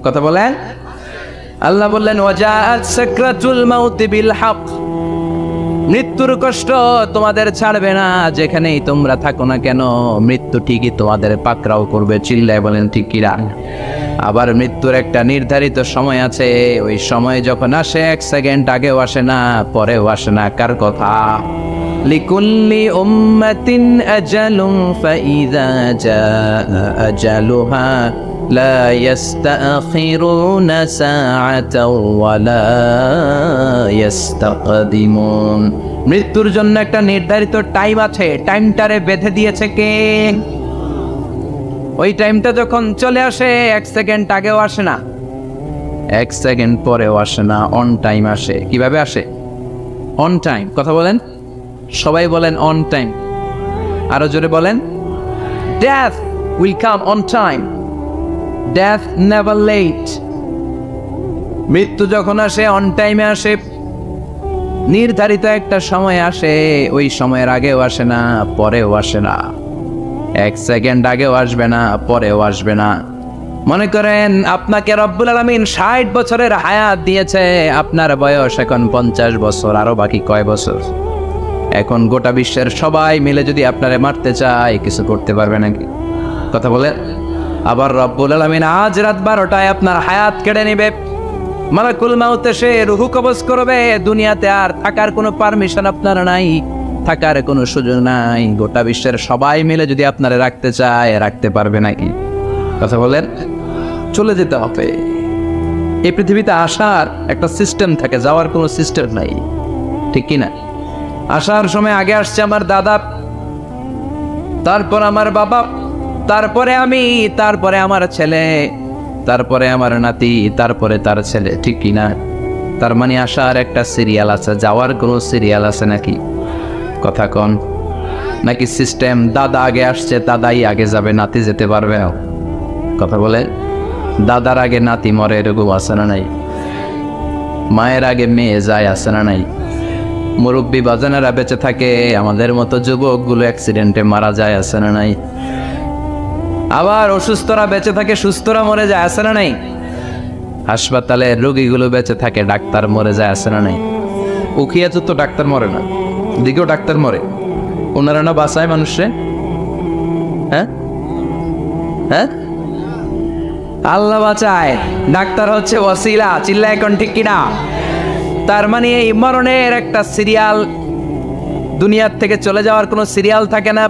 Speaker 1: কথা বলেন। আল্লাহ বললেন ওয়াজাআত সাকরাতুল মাউতি বিল হক, মৃত্যুর কষ্ট তোমাদের ছাড়বে না, যেখানেই তোমরা থাকো না কেন মৃত্যু ঠিকই তোমাদের পাকড়াও করবে। চিল্লায় বলেন ঠিক কি না? আবার মৃত্যুর একটা নির্ধারিত সময় আছে, ওই সময় যখন আসে 1 সেকেন্ড আগেও আসে না, পরেও আসে না। কার কথা? লিকুল্লি উম্মাতিন আজালুন ফাইযা জাআ আজালুহা লা ইস্তাখিরুনা সাআতাও ওয়া লা ইস্তাকদিমুন। মৃত্যুর জন্য একটা নির্ধারিত টাইম আছে, টাইমটারে বেঁধে দিয়েছে কে? ওই টাইমটা যখন চলে আসে 1 সেকেন্ড আগেও আসে না, 1 সেকেন্ড পরেও আসে না, অন টাইম আসে। কিভাবে আসে? On time. কথা বলেন, সবাই বলেন অন টাইম। আরো জোরে বলেন, death will come on time, death never late. মৃত্যু যখন আসে অন টাইমে আসে, নির্ধারিত একটা সময় আসে, ওই সময়ের আগেও আসে না, পরেও আসে না। 1 সেকেন্ড আগেও আসবে না, পরেও আসবে না। মনে করেন আপনাকে রব্বুল আলামিন 60 বছরের হায়াত দিয়েছে, আপনার বয়স এখন 50 বছর, আরো বাকি কয় বছর? এখন গোটা বিশ্বের সবাই মিলে যদি আপনারে মারতে চায়, কিছু করতে পারবে নাকি? কথা বলে। আবার রব্বুল আলামিন আজ রাত 12টায় আপনার হায়াত কেড়ে নেবে, মালাকুল মাউত এসে রূহ কবজ করবে। দুনিয়াতে আর থাকার কোনো পারমিশন আপনার নাই, থাকার কোনো সুযোগ নাই। গোটা বিশ্বের সবাই মিলে যদি আপনারে রাখতে চায়, রাখতে পারবে নাকি? কথা বলেন। চলে যেতে হবে। এই পৃথিবীতে আসার একটা সিস্টেম থাকে, যাওয়ার কোনো সিস্টেম নাই, ঠিক কি না? আসার সময় আগে আসছে আমার দাদা, তারপর আমার বাবা, তারপরে আমি, তারপরে আমার ছেলে, তারপরে আমার নাতি, তারপরে তার ছেলে, ঠিক কি না? তার মানে আসার একটা সিরিয়াল আছে, যাওয়ার কোনো সিরিয়াল আছে নাকি? কথা কন। নাকি সিস্টেম দাদা আগে আসছে, দাদাই আগে যাবে, নাতি যেতে পারবে না? কথা বলে। দাদার আগে নাতি মরে, এরকম আছে না নাই? মায়ের আগে মেয়ে যায়, আছে না নাই? মুরব্বী বাজানেরা বেঁচে থাকে, আমাদের মতো যুবকগুলো অ্যাক্সিডেন্টে মারা যায়, আছে না নাই? আবার অসুস্থরা বেঁচে থাকে, সুস্থরা মরে যায়, আছে না নাই? হাসপাতালে রোগীগুলো বেঁচে থাকে, ডাক্তার মরে যায়, আছে না নাই? উখিয়াতে তো ডাক্তার মরে না, দিকেও ডাক্তার মরে। ওনারা না বাঁচায় মানুষে? হ্যাঁ হ্যাঁ, আল্লাহ বাঁচায়, ডাক্তার হচ্ছে ওয়াসিলা। চিল্লা এখন ঠিক কিনা? তার মানে এই মরণের একটা সিরিয়াল, দুনিয়ার থেকে চলে যাওয়ার কোনো সিরিয়াল থাকে না,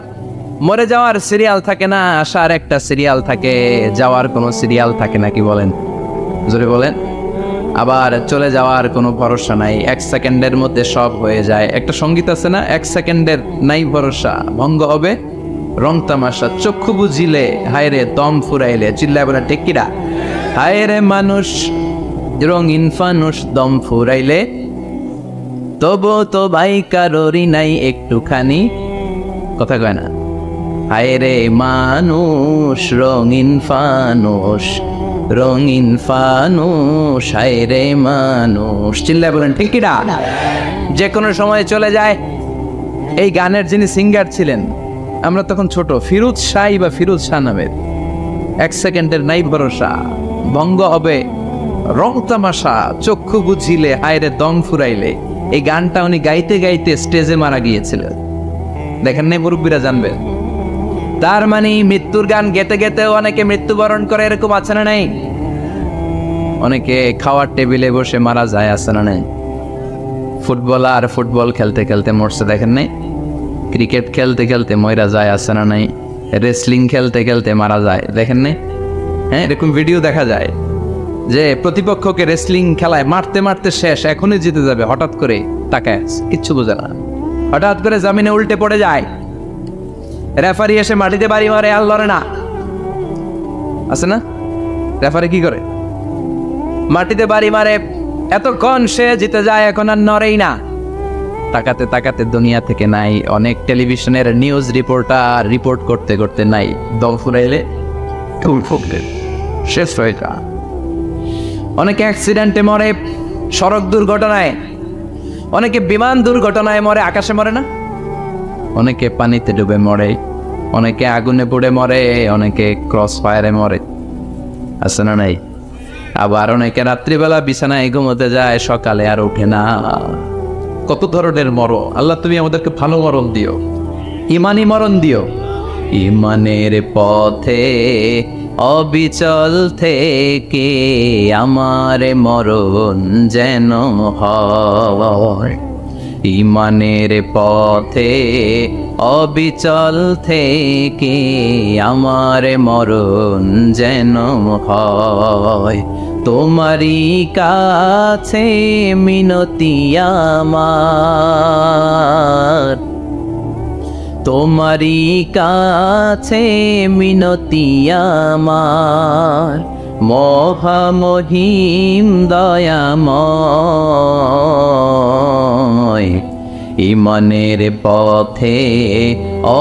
Speaker 1: মরে যাওয়ার সিরিয়াল থাকে না, আসার একটা সিরিয়াল থাকে, যাওয়ার কোনো সিরিয়াল থাকে না। কি বলেন? জোরে বলেন। আবার চলে যাওয়ার কোনো ভরসা নাই, 1 সেকেন্ডের মধ্যে সব হয়ে যায়। একটা সঙ্গীত আছে না, 1 সেকেন্ডের নাই ভরসা, ভঙ্গ হবে রং তামাশা, চক্ষু বুঝিলে হায়রে দম ফুরাইলে। চিল্লায় বলে ঠিক কিনা? হায়রে মানুষ রঙিন ফানুষ, দম ফুরাইলে তবু তো ভাই কারোরই নাই একটুখানি। কথা কয় না? হায়রে মানুষ রঙিন ফানুষ, রঙিন ফানুষ, হায়রে মানুষ। চিল্লায় বলেন ঠিক কিনা? যে কোনো সময় চলে যায়। এই গানের যিনি সিঙ্গার ছিলেন, আমরা তখন ছোট, ফিরোজ শাহ বা ফিরোজ শাহ নামের। 1 সেকেন্ডের নাই ভরসা, ভঙ্গ হবে রং তামাশা, চক্ষু বুঝিলে হায়রে দম ফুরাইলে। এই গানটা উনি গাইতে গাইতে স্টেজে মারা গিয়েছিলেন। দেখেন নাই? মুরব্বীরা জানবেন। তার মানে মৃত্যুর গান গেতে গেতে অনেকে মৃত্যুবরণ করে, এরকম আছে না নাই? অনেকে খাওয়ার টেবিলে বসে মারা যায়, আছে না নাই? ফুটবলার ফুটবল খেলতে খেলতে মরছে, দেখেন নাই? ক্রিকেট খেলতে খেলতে ময়রা যায়, আছে না নাই? রেসলিং খেলতে খেলতে মারা যায়, দেখেন নাই? হ্যাঁ, এরকম ভিডিও দেখা যায় যে প্রতিপক্ষকে রেসলিং খেলায় মারতে মারতে শেষ, এখনই জিতে যাবে, হঠাৎ করে তাকায় কিচ্ছু বোঝে না, হঠাৎ করে জামিনে উল্টে পড়ে যায়, রেফারি এসে মাটিতে বাড়ি মারে, আর লড়ে না। আছে না? রেফারি কি করে? মাটিতে বাড়ি মারে, এতক্ষণ সে জিতে যায়, এখন আর নড়েই না। তাকাতে তাকাতে দুনিয়া থেকে নাই। অনেক টেলিভিশনের নিউজ রিপোর্টার রিপোর্ট করতে করতে নাই, দম ফুরাইলে শেষ হয়ে যা। অনেকে অ্যাক্সিডেন্টে মরে, সড়ক দুর্ঘটনায়, অনেকে বিমান দুর্ঘটনায় মরে, আকাশে মরে না? অনেকে পানিতে ডুবে মরে, অনেকে আগুনে পুড়ে মরে, অনেকে ক্রস ফায়ারে মরে, আছে না নাই? আবার অনেকে রাত্রিবেলা বিছানায় ঘুমোতে যায়, সকালে আর ওঠে না। কত ধরনের মরণ। আল্লাহ তুমি আমাদেরকে ভালো মরণ দিও, ইমানি মরণ দিও। ইমানের পথে অবিচল থেকে আমার মরণ যেন হয়, ইমানের পথে অবিচল থেকে আমার মরণ যেন হয়। তোমারই কাছে মিনতি আমার, তোমারই কাছে মিনতি আমার, মহামহিম দয়াময়। ইমানের পথে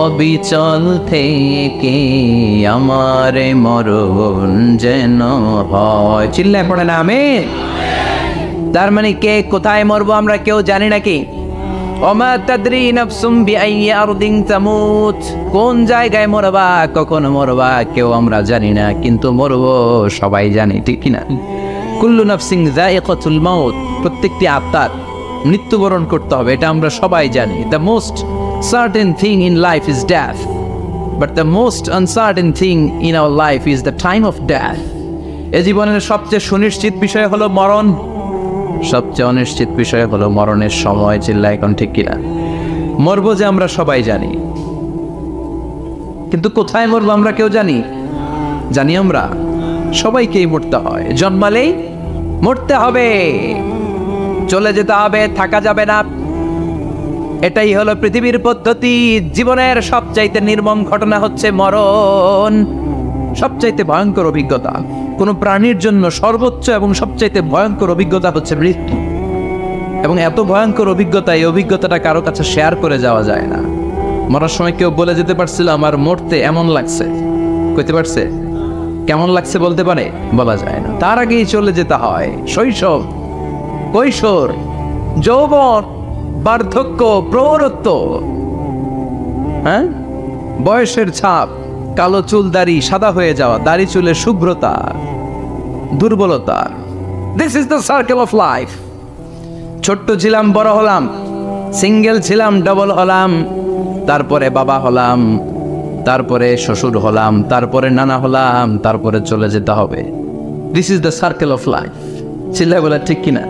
Speaker 1: অবিচল থেকে আমার মরণ যেন হয়। চিল্লায় পড়ে না আমিন। তার মানে কে কোথায় মরবো আমরা কেউ জানি নাকি? ওমা তাদরি নাফসুম বিআইয়ি আরদিন তামুত, কোন জায়গায় মরবা, কখন মরবা কেউ আমরা জানি না, কিন্তু মরবো সবাই জানি, ঠিক কি না? কুল্লু নাফসিন যায়িকাতুল মাউত, প্রত্যেকটি আত্মার মৃত্যুবরণ করতে হবে, এটা আমরা সবাই জানি। The most certain thing in life is death, but the most uncertain thing in our life is the time of death. এ জীবনের সবচেয়ে সুনিশ্চিত বিষয় হলো মরণ, সবচেয়ে অনিশ্চিত বিষয় হলো মরণের সময়। চিল্লা এখন ঠিক কিনা? মরবো যে আমরা সবাই জানি, কিন্তু কোথায় মরবো আমরা কেউ জানি? জানি আমরা সবাইকেই মরতে হয়, জন্মালেই মরতে হবে, চলে যেতে হবে, থাকা যাবে না। এটাই হলো পৃথিবীর পদ্ধতি। জীবনের সবচাইতে নির্মম ঘটনা হচ্ছে মরণ, সবচাইতে ভয়ঙ্কর অভিজ্ঞতা। কোন প্রাণীর জন্য সর্বোচ্চ এবং সবচাইতে ভয়ঙ্কর অভিজ্ঞতা হচ্ছে মৃত্যু, এবং এত ভয়ঙ্কর অভিজ্ঞতা, এই অভিজ্ঞতাটা কারো কাছে শেয়ার করে যাওয়া যায় না। মরার সময় কেউ বলে যেতে পারছিল আমার মরতে এমন লাগছে, কইতে পারছে? কেমন লাগছে বলতে পারে? বলা যায় না। তার আগেই চলে যেতে হয় শৈশব, কৈশোর, যৌবন, বার্ধক্য, প্রৌঢ়ত্ব, হ্যাঁ, বয়সের ছাপ, কালো চুল দাড়ি সাদা হয়ে যাওয়া, দাড়ি চুলের শুভ্রতা, দুর্বলতা। This is the circle of life. ছোট্ট ছিলাম, বড় হলাম, সিঙ্গেল ছিলাম, ডবল হলাম, তারপরে বাবা হলাম, তারপরে শ্বশুর হলাম, তারপরে নানা হলাম, তারপরে চলে যেতে হবে। This is the circle of life. চিল্লায় বলে ঠিক কিনা?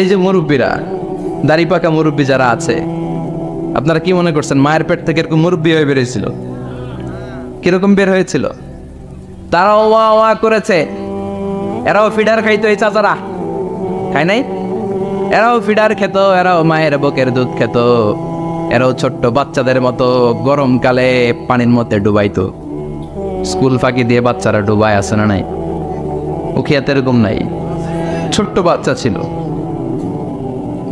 Speaker 1: এই যে মুরব্বীরা, দাড়ি পাকা মুরব্বী যারা আছে, আপনারা কি মনে করছেন মায়ের পেট থেকে এরকম মুরব্বী হয়ে বেরিয়েছিল? কিরকম বের হয়েছিল? তারাও ওয়া ওয়া করেছে, এরাও ফিডার খাইতো, এই চাচারা খায় নাই? এরাও ফিডার খেত, এরাও মায়ের বুকের দুধ খেত, এরাও ছোট্ট বাচ্চাদের মতো গরমকালে পানির মধ্যে ডুবাইতো। স্কুল ফাঁকি দিয়ে বাচ্চারা ডুবায়, আছে না নাই? উখিয়াতে এরকম নাই? ছোট্ট বাচ্চা ছিল,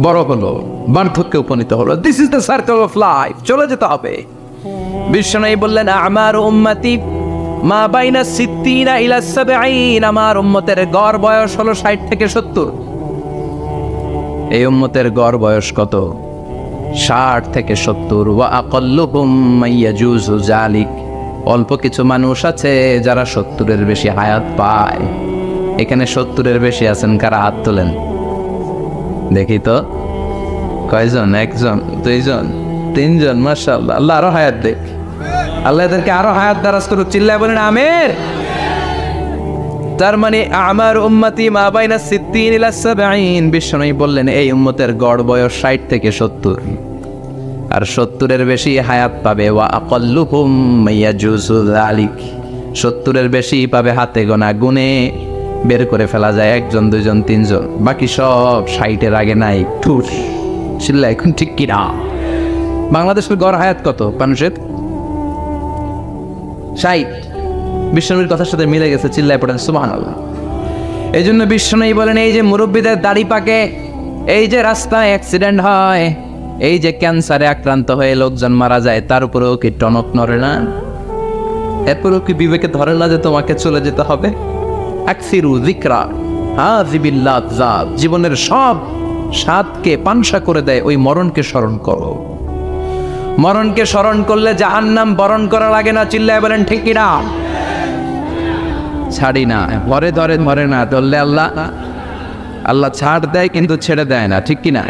Speaker 1: বড় হলো, বার্ধক্যে উপনীত হলো। This is the circle of life. চলে যেতে হবে। বিশ্বনবী বললেন আমার উম্মতি মা বাইনা সিত্তিনা ইলা সাবঈন, আমার উম্মতের গড় বয়স হলো 60 থেকে 70। এই উম্মতের গড় বয়স কত? 60 থেকে 70। ওয়া আকাল্লুহুম মাইয়াজুজু যালিক, অল্প কিছু মানুষ আছে যারা 70-এর বেশি হায়াত পায়। এখানে 70-এর বেশি আছেন কারা? হাত তোলেন দেখি তো। কয়জন? একজন, দুইজন, তিনজন? মাশাআল্লাহ। আল্লাহ আরো হায়াত দেখ, আল্লাহ এদেরকে আরো হায়াত দারাজ করুক। চিল্লায় বলেন আমিন। তার মানে আমার উম্মতি মা বাইনা সিত্তিন ইলা সাবঈন। বিশ্বনবী বললেন এই উম্মতের গড় বয়স 60 থেকে 70। আর 70-এর বেশি হায়াত পাবে। ওয়া আকাল্লুহুম ইয়াজুজু যালিক, 70-এর বেশি পাবে হাতে গোনা, গুনে বের করে ফেলা যায় 1 জন 2 জন 3 জন, বাকি সব 60-এর আগে নাই। ঠুস ছিল এখন ঠিক কিনা? বাংলাদেশের গড় হায়াত কত মানুষের? 60। বিশ্বনবীর কথার সাথে মিলে গেছে, চিল্লায় পড়েন সুবহানাল্লাহ। এই জন্য বিশ্বনবী বলেন, এই যে মুরব্বীদের দাড়ি পাকে, এই যে রাস্তায় অ্যাক্সিডেন্ট হয়, এই যে ক্যান্সারে আক্রান্ত হয়ে লোকজন মারা যায়, তার উপরেও কি টনক নড়ে না? এরপরেও কি বিবেকে ধরে না যে তোমাকে চলে যেতে হবে? আকসিরু যিকরা হাযিবিল লাযযাত, জীবনের সব স্বাদকে পানসা করে দেয় ওই মরণকে স্মরণ করো। মরণকে স্মরণ করলে জাহান্নাম বরণ করা লাগে না। চিল্লায় বলেন ঠিক কি না? ছাড়ি না, ভরে ধরে ধরে না ধরলে আল্লাহ ছাড় দেয় কিন্তু ছেড়ে দেয় না, ঠিক কি না?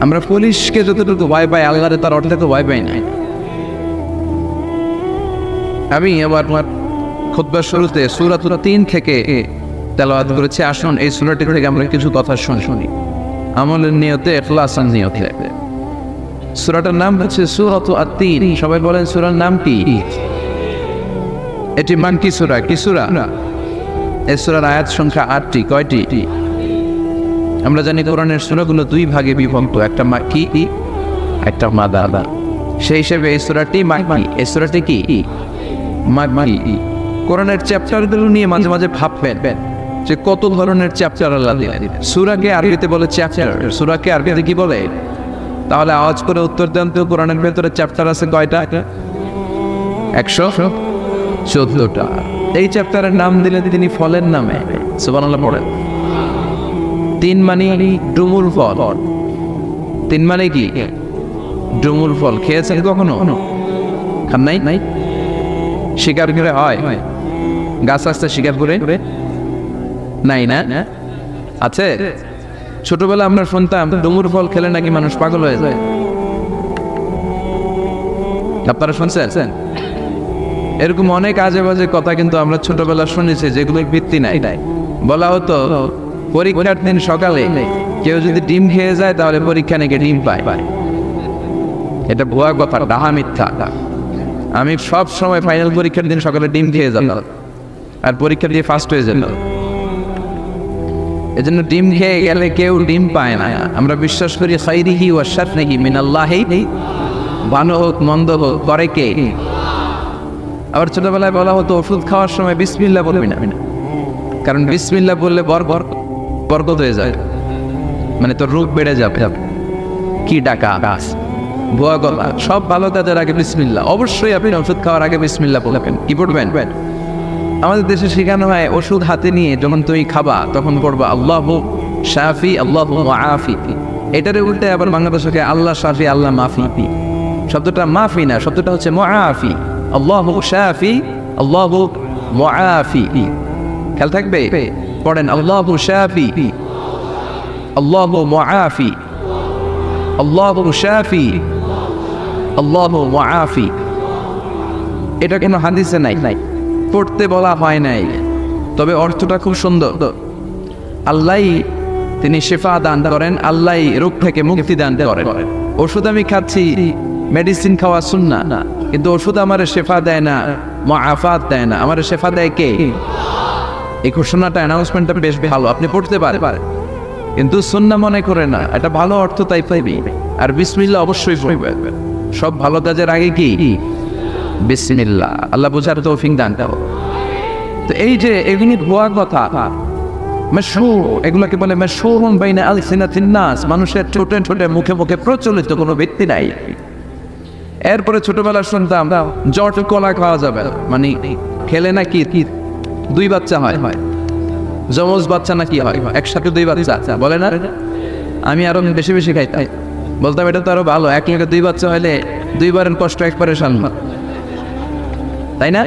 Speaker 1: আমরা পুলিশকে যতটুকু ভয় পাই, আল্লাহরে তার অর্থে তো ভয় পাই না। আমি আবার খুতবার শুরুতে সূরা 3 থেকে তেলাওয়াত করেছি। আসুন এই সূরাটি থেকে আমরা কিছু কথা শুনি, আমলের নিয়তে, ইখলাসের নিয়তে। সূরাটার নাম হচ্ছে সূরাতু আত-তিন। সবাই বলেন সূরার নাম কি? এটি মাক্কি সূরা। কি সূরা? এই সূরার আয়াত সংখ্যা 8টি। কয়টি? আমরা জানি কোরআনের সূরাগুলো 2 ভাগে বিভক্ত, একটা মাক্কি, একটা মাদানী। সেই হিসেবে এই সূরাটি মাক্কি। এই সূরাটি কি? মাক্কি। কোরআনের চ্যাপ্টারগুলো নিয়ে মাঝে মাঝে ভাববেন যে কত ধরনের চ্যাপ্টার আল্লাহ দিলেন। সূরাকে আরবিতে বলে চ্যাপ্টার। সূরাকে আরবিতে কি বলে? তাহলে আওয়াজ করে উত্তর দেন তো, কোরআনের ভেতরে চ্যাপ্টার আছে কয়টা? 114টা। এই চ্যাপ্টারের নাম দিলেন তিনি ফলের নামে। সুবহানাল্লাহ পড়েন। 3 মানে ডুমুর ফল। 3 মানে কি? ডুমুর ফল। খেয়েছেন কখনো? খান নাই? শিকার করে হয়? গাছ আসতে শিকার করে নাই না? আছে? ছোটবেলা আমরা শুনতাম ডুমুর ফল খেলে নাকি মানুষ পাগল হয়ে যায়। আপনারা শুনছেন? এরকম অনেক আজে বাজে কথা কিন্তু আমরা ছোটবেলা শুনেছি, যেগুলোর ভিত্তি নাই। বলা হতো পরীক্ষার দিন সকালে কেউ যদি ডিম খেয়ে যায় তাহলে পরীক্ষা নাকি ডিম পায়। এটা ভুয়া কথা, ডাহা মিথ্যা। আমি সব সময় ফাইনাল পরীক্ষার দিন সকালে ডিম খেয়ে যেতাম আর পরীক্ষা দিয়ে ফার্স্ট হয়ে যেত। এজন্য ডিম খেয়ে গেলে কেউ ডিম পায় না। আমরা বিশ্বাস করি খাইরিহি ওয়া শাররিহি মিনাল্লাহি, ভালো হোক মন্দ হোক করে কে? আবার ছোটবেলায় বলা হতো ওষুধ খাওয়ার সময় বিসমিল্লাহ বলবি না, কারণ বিসমিল্লাহ বললে বরকত হয়ে যায়, মানে তোর রোগ বেড়ে যাবে। কি ডাকা গাছ, ভুয়া গলা। সব ভালো কাজের আগে বিসমিল্লাহ। অবশ্যই আপনি ওষুধ খাওয়ার আগে বিসমিল্লাহ বলবেন। কি পড়বেন? আমাদের দেশে শেখানো হয় ওষুধ হাতে নিয়ে যখন তুমি খাবা তখন পড়বা আল্লাহু শাফি আল্লাহু মুআফি। এটারে উল্টে আবার বাংলাদেশে আল্লাহ শাফি আল্লাহ মাফি। শব্দটা মাফি না, শব্দটা হচ্ছে মুআফি। আল্লাহু শাফি আল্লাহু মুআফি। খেয়াল থাকবে, পড়েন আল্লাহু শাফি আল্লাহু মুআফি, আল্লাহু শাফি আল্লাহু মুআফি। এটা কেন হাদিসে নাই, পড়তে বলা হয় নাই, তবে অর্থটা খুব সুন্দর। আল্লাহ তিনি শিফা দান করেন, আল্লাহ রোগ থেকে মুক্তি দান করেন। ওষুধ আমি খাচ্ছি, মেডিসিন খাওয়া সুন্নাহ না, কিন্তু ওষুধ আমার শেফা দেয় না, মুআফাত দেয় না। আমার শেফা দেয় কে? এই ঘোষণাটা, অ্যানাউন্সমেন্টটা বেশ ভালো, আপনি পড়তে পারেন, কিন্তু সুন্নাহ মনে করে না। এটা ভালো অর্থ তাই পাইবি। আর বিসমিল্লাহ অবশ্যই পড়বেন। সব ভালো কাজের আগে কি? বিসমিল্লাহ। আল্লাহ বুঝার তৌফিক দান করো। তো এই যে এগুলি ভুয়া কথা, মাশহুর, এগুলোকে বলে মাশহুরুন বাইনা আলসিনাতিন নাস, মানুষের ছোটে ছোটে মুখে মুখে প্রচলিত, কোনো ভিত্তি নাই। এরপরে ছোটবেলা শুনতাম জট কলা খাওয়া যাবে, মানে খেলে নাকি 2 বাচ্চা হয়, যমজ বাচ্চা নাকি হয়, একসাথে 2 বাচ্চা বলে না। আমি আরো বেশি বেশি খাইতাম, বলতাম এটা তো আরো ভালো, এক লাখে 2 বাচ্চা হলে 2 বারের কষ্ট একবারে সামনে, তাই না?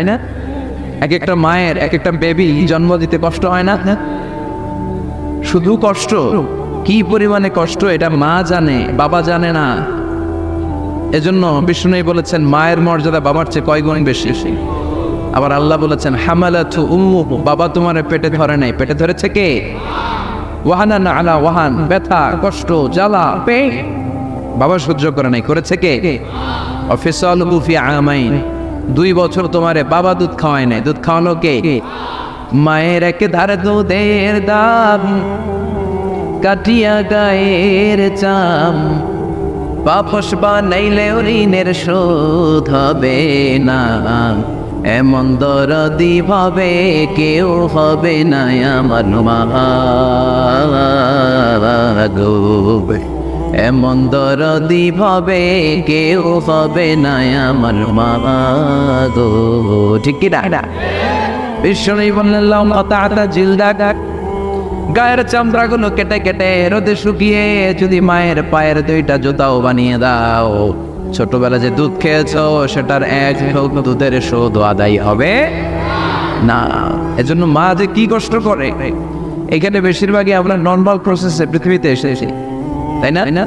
Speaker 1: এক একটা মায়ের এক একটা বেবি জন্ম দিতে কষ্ট হয় না? শুধু কষ্ট, কি পরিমাণে কষ্ট এটা মা জানে, বাবা জানে না। এজন্য বিষ্ণু বলেছেন মায়ের মর্যাদা বাবার চেয়ে কয় গুণ বেশি। আবার আল্লাহ বলেছেন হামালাতু উম্মুহু, বাবা তোমার পেটে ধরে নাই, পেটে ধরেছে কে? ওয়াহানান আলা ওয়াহান, ব্যথা কষ্ট জ্বালা পেট বাবা সহ্য করে নাই, করেছে কে? অফিসালুহু ফি আমাইন, 2 বছর তোমারে বাবা দুধ খাওয়ায় নাই। দুধ খাওয়ানো কে? মায়ের এক ধার দুধের দাম, কাটিয়া গায়ের চাম, বাপস বানাইলে ঋণের শোধ হবে না, এমন দরদি ভাবে কেউ হবে না আমার মা গো, এমন দরদি ভাবে কেউ হবে না আমার মা গো। ঠিক কি না? বিশ্বনবী বললেন লাউ কাতাতা জিলদাক, গায়ের চামড়াগুলো কেটে কেটে রোদে শুকিয়ে যদি মায়ের পায়ের 2টা জুতাও বানিয়ে দাও, ছোটবেলা যে দুধ খেয়েছো সেটার এক ঢোক দুধের শোধ আদায় হবে না। এজন্য মা যে কি কষ্ট করে, এখানে বেশিরভাগই আমরা নর্মাল প্রসেসে পৃথিবীতে এসেছি, তাই না?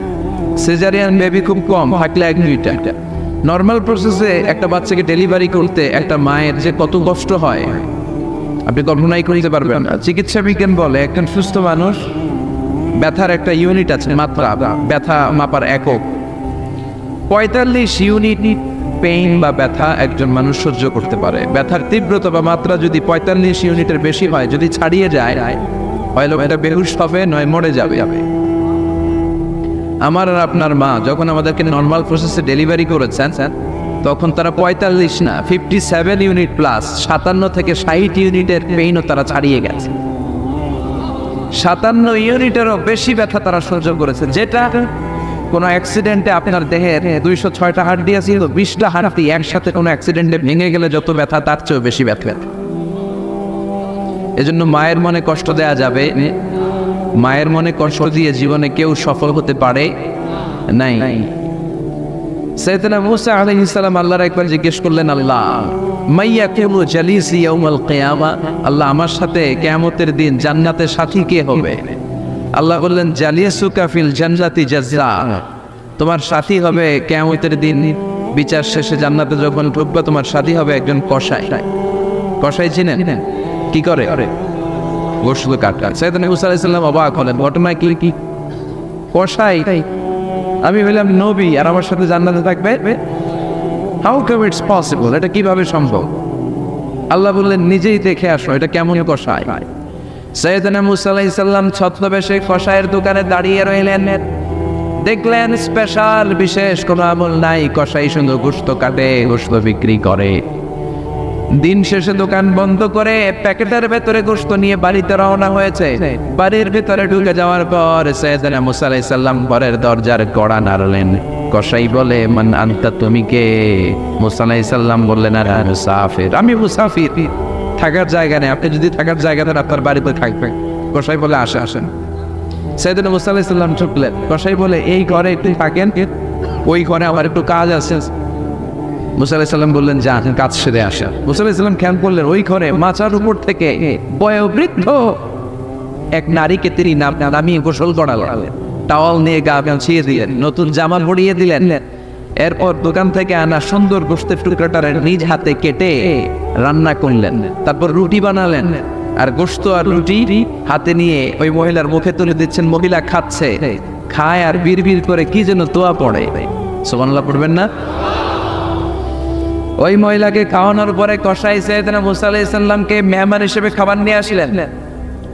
Speaker 1: সিজারিয়ান বেবি খুব কম, থাকলে 1-2টা। নর্মাল প্রসেসে একটা বাচ্চাকে ডেলিভারি করতে একটা মায়ের যে কত কষ্ট হয় আপনি কল্পনাই করতে পারবেন না। চিকিৎসা বিজ্ঞান বলে একজন সুস্থ মানুষ ব্যথার একটা ইউনিট আছে, মাত্রা, ব্যথা মাপার একক। 45 ইউনিট পেইন বা ব্যথা একজন মানুষ সহ্য করতে পারে। ব্যথার তীব্রতা বা মাত্রা যদি 45 ইউনিটের বেশি হয়, যদি ছাড়িয়ে যায়, হয়তো এটা বেহুশ হবে, নয় মরে যাবে। আমার আর আপনার মা যখন আমাদেরকে নর্মাল প্রসেসে ডেলিভারি করেছেন, তখন তারা 45 না 57 ইউনিট প্লাস 57 থেকে 60 ইউনিটের পেইনও তারা ছাড়িয়ে গেছে। 57 ইউনিটেরও বেশি ব্যথা তারা সহ্য করেছে, যেটা কোনো অ্যাক্সিডেন্টে আপনার দেহের 206টা হাড় দিয়েছি, 20টা হাড়ি একসাথে কোনো অ্যাক্সিডেন্টে ভেঙে গেলে যত ব্যথা তার চেয়েও বেশি ব্যথা। এজন্য মায়ের মনে কষ্ট দেয়া যাবে, মায়ের মনে কষ্ট দিয়ে জীবনে কেউ সফল হতে পারে নাই। সাইয়েদনা মুসা আলাইহিস সালাম আল্লাহর একবার জিজ্ঞেস করলেন, আল্লাহ মাইয়াকুমু জালিসি ইয়াউমাল কিয়ামা, আল্লাহ আমার সাথে কিয়ামতের দিন জান্নাতের সাথী কে হবে? আল্লাহ বললেন, জালিসুকা ফিল জান্নাতি জাযা, তোমার সাথী হবে কিয়ামতের দিন বিচার শেষে জান্নাতে যখন ঢুকবে, তোমার সাথী হবে একজন কসাই। কসাই চিনেন? কি করে? গোশত কাটা। সাইয়েদনা মুসা আলাইহিস সালাম অবাক হলেন, ঘটনা কি? কসাই? আমি বললাম নবী আর আমার সাথে জান্নাতে থাকবে? হাউ কাম ইটস পসিবল, এটা কিভাবে সম্ভব? আল্লাহ বললেন, নিজেই দেখে আসো এটা কেমন কসাই। সাইয়েদনা মুসা আলাইহিস সালাম ছদ্মবেশে কসাইয়ের দোকানে দাঁড়িয়ে রইলেন। দেখলেন স্পেশাল বিশেষ কোনো আমল নাই, কসাই শুধু গোশত কাটে, গোশত বিক্রি করে। দিন শেষে দোকান বন্ধ করে প্যাকেটের ভেতরে গোশত নিয়ে বাড়িতে রওনা হয়েছে। বাড়ির ভেতরে ঢুকে যাওয়ার পর সাইয়েদনা মুসা আলাইহিস সালাম ঘরের দরজার কড়া নাড়লেন। কসাই বলে, মান আনতা, তুমি কে? মুসা আলাইহিস সালাম বললেন, আনা মুসাফির, আমি মুসাফির, থাকার জায়গা নেই, আপনি যদি থাকার জায়গা দেন আপনার বাড়িতে থাকবেন। কসাই বলে, আসেন। সাইয়েদনা মুসা আলাইহিস সালাম ঢুকলেন। কসাই বলে, এই ঘরে একটু থাকেন, ওই ঘরে আমার একটু কাজ আছে। মুসা আলাইহিস সালাম বললেন, যান কাজ সেরে আসেন। মুসা আলাইহিস সালাম খেয়াল করলেন ওই ঘরে মাচার উপর থেকে বয়োবৃদ্ধ এক নারীকে তিনি নামিয়ে গোসল করালেন, টাওয়াল নিয়ে গা মুছিয়ে দিলেন, নতুন জামা পরিয়ে দিলেন। এরপর দোকান থেকে আনা সুন্দর গোশতের টুকরাটা নিজ হাতে কেটে রান্না করলেন, তারপর রুটি বানালেন, আর গোশত আর রুটি হাতে নিয়ে ওই মহিলার মুখে তুলে দিচ্ছেন। মহিলা খাচ্ছে, খায় আর বিড়বিড় করে কি যেন দোয়া পড়ে। সুবহানাল্লাহ পড়বেন না? ওই মহিলাকে খাওয়ানোর পরে কসাই সাইয়েদনা মুসা আলাইহিস সালামকে মেহমান হিসেবে খাবার নিয়ে আসলেন।